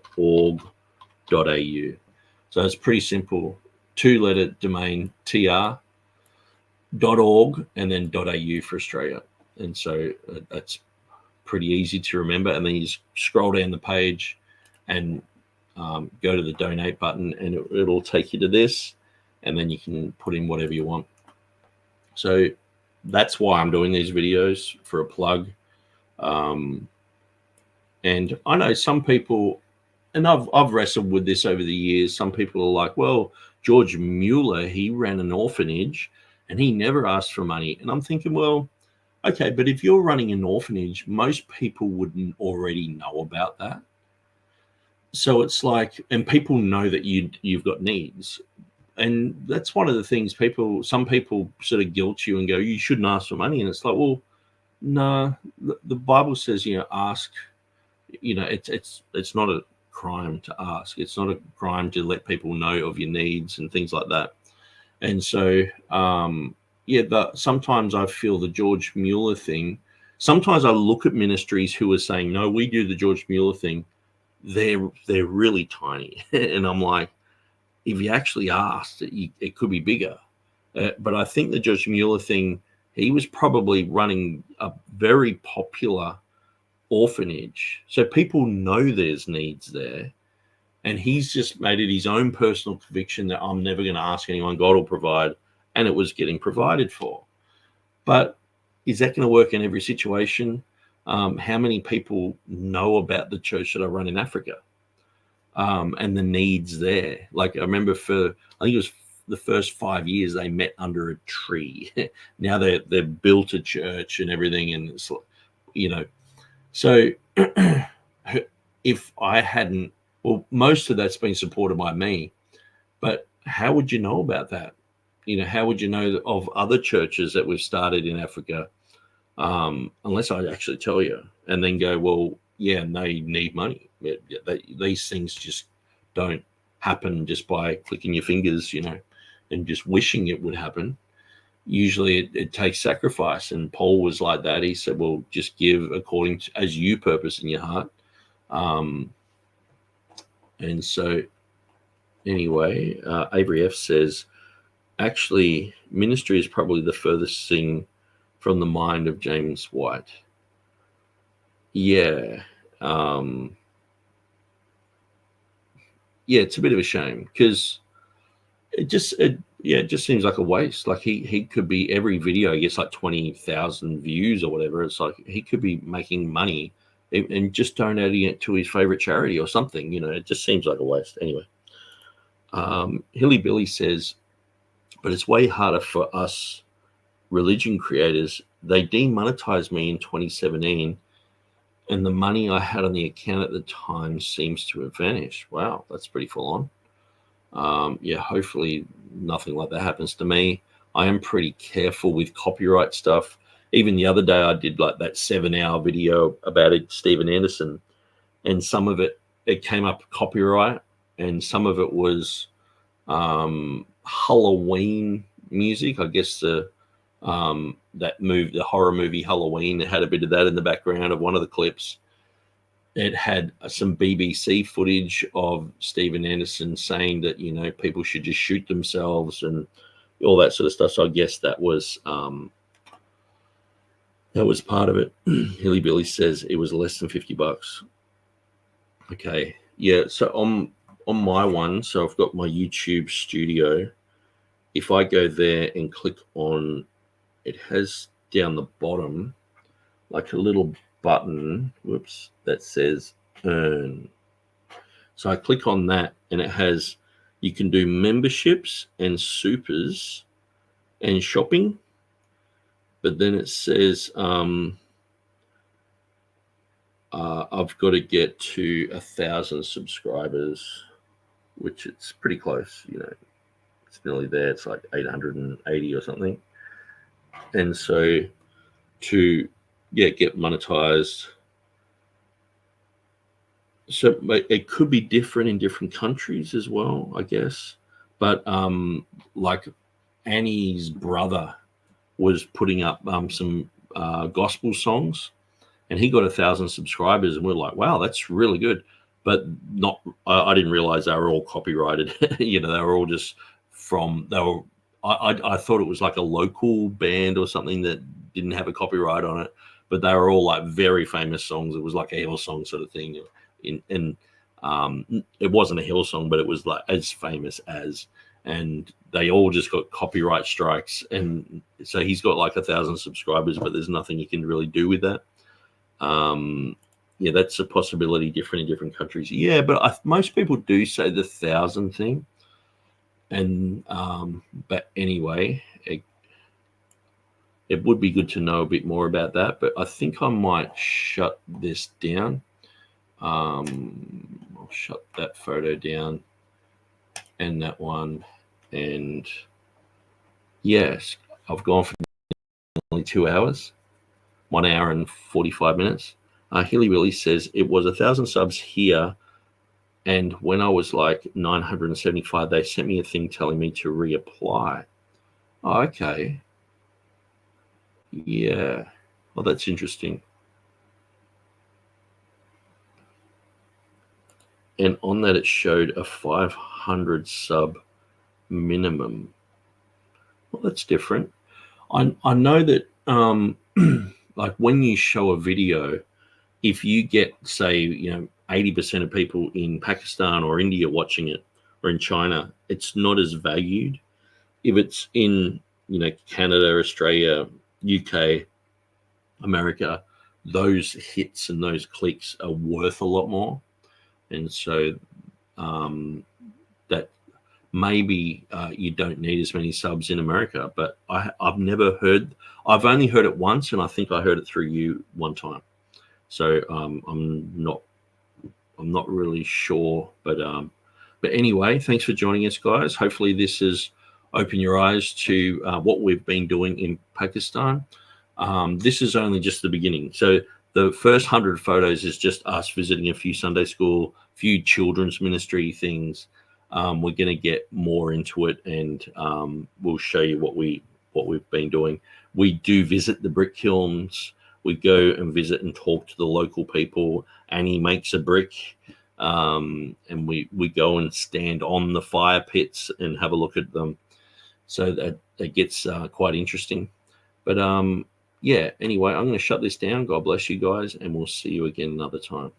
So it's pretty simple. 2-letter domain, tr.org, and then .au for Australia. And so that's pretty easy to remember. And then you just scroll down the page and go to the donate button, and it'll take you to this, and then you can put in whatever you want. So that's why I'm doing these videos, for a plug. And I know some people, and I've wrestled with this over the years. Some people are like, well, George Mueller, he ran an orphanage and he never asked for money. And I'm thinking, well, okay, but if you're running an orphanage, most people wouldn't already know about that. So it's like, and people know that you've got needs. And that's one of the things some people sort of guilt you and go, you shouldn't ask for money. And it's like, well, no, the Bible says, ask, it's not a crime to ask. It's not a crime to let people know of your needs and things like that. And so, sometimes I feel the George Mueller thing. Sometimes I look at ministries who are saying, no, we do the George Mueller thing. They're really tiny. And I'm like, if you actually asked, it could be bigger. But I think the George Mueller thing, he was probably running a very popular orphanage. So people know there's needs there. And he's just made it his own personal conviction that I'm never going to ask anyone, God will provide. And it was getting provided for. But is that going to work in every situation? How many people know about the church that I run in Africa and the needs there? Like I remember I think it was the first 5 years they met under a tree. Now they've built a church and everything, and it's, so if I hadn't, well, most of that's been supported by me, but how would you know about that? How would you know of other churches that we've started in Africa? Unless I actually tell you, and then go, well, yeah, and they need money. These things just don't happen just by clicking your fingers, and just wishing it would happen. Usually it takes sacrifice, and Paul was like that. He said, well, just give according to as you purpose in your heart. And so anyway, Avery F says, actually, ministry is probably the furthest thing from the mind of James White. Yeah. It's a bit of a shame, because it just seems like a waste. Like he could be, every video gets like 20,000 views or whatever. It's like he could be making money and just donating it to his favorite charity or something. It just seems like a waste. Anyway, Hilly Billy says, but it's way harder for us religion creators, they demonetized me in 2017, and the money I had on the account at the time seems to have vanished. Wow, that's pretty full on. Yeah, hopefully nothing like that happens to me. I am pretty careful with copyright stuff. Even the other day, I did like that 7-hour video about Steven Anderson, and some of it came up copyright, and some of it was Halloween music. I guess the horror movie Halloween, it had a bit of that in the background of one of the clips. It had some BBC footage of Steven Anderson saying that, you know, people should just shoot themselves and all that sort of stuff. So I guess that was part of it. Hilly Billy says it was less than $50. Okay, yeah. So on my one, so I've got my YouTube studio. If I go there and click on, it has down the bottom like a little button, whoops, that says earn. So I click on that, and it has, you can do memberships and supers and shopping, but then it says I've got to get to 1,000 subscribers, which it's pretty close, you know, it's nearly there. It's like 880 or something. And so to get monetized, so it could be different in different countries as well, I guess. But like Annie's brother was putting up some gospel songs, and he got 1,000 subscribers, and we're like, wow, that's really good. But not, I didn't realize they were all copyrighted. You know, they were all just I thought it was like a local band or something that didn't have a copyright on it, but they were all like very famous songs. It was like a Hill song sort of thing. And it wasn't a Hill song, but it was like as famous as, and they all just got copyright strikes. And so he's got like 1,000 subscribers, but there's nothing you can really do with that. Yeah, that's a possibility, different in different countries. Yeah, but most people do say the 1,000 thing. And but anyway, it would be good to know a bit more about that. But I think I might shut this down. I'll shut that photo down and that one. And yes, I've gone for only 2 hours, 1 hour and 45 minutes. Hilly Willy says it was 1,000 subs here, and when I was like 975, they sent me a thing telling me to reapply. Oh, okay. Yeah. Well, that's interesting. And on that, it showed a 500 sub minimum. Well, that's different. I know that like when you show a video, if you get, say, you know, 80% of people in Pakistan or India watching it, or in China, it's not as valued. If it's in, you know, Canada, Australia, UK, America, those hits and those clicks are worth a lot more. And so that maybe you don't need as many subs in America, but I've never heard, I've only heard it once, and I think I heard it through you one time. So I'm not really sure, but anyway, thanks for joining us, guys. Hopefully this has opened your eyes to what we've been doing in Pakistan. This is only just the beginning. So the first 100 photos is just us visiting a few Sunday school, few children's ministry things. We're going to get more into it, and we'll show you what we've been doing. We do visit the brick kilns. We go and visit and talk to the local people. Annie makes a brick, and we go and stand on the fire pits and have a look at them. So that gets quite interesting. But yeah, anyway, I'm going to shut this down. God bless you guys, and we'll see you again another time.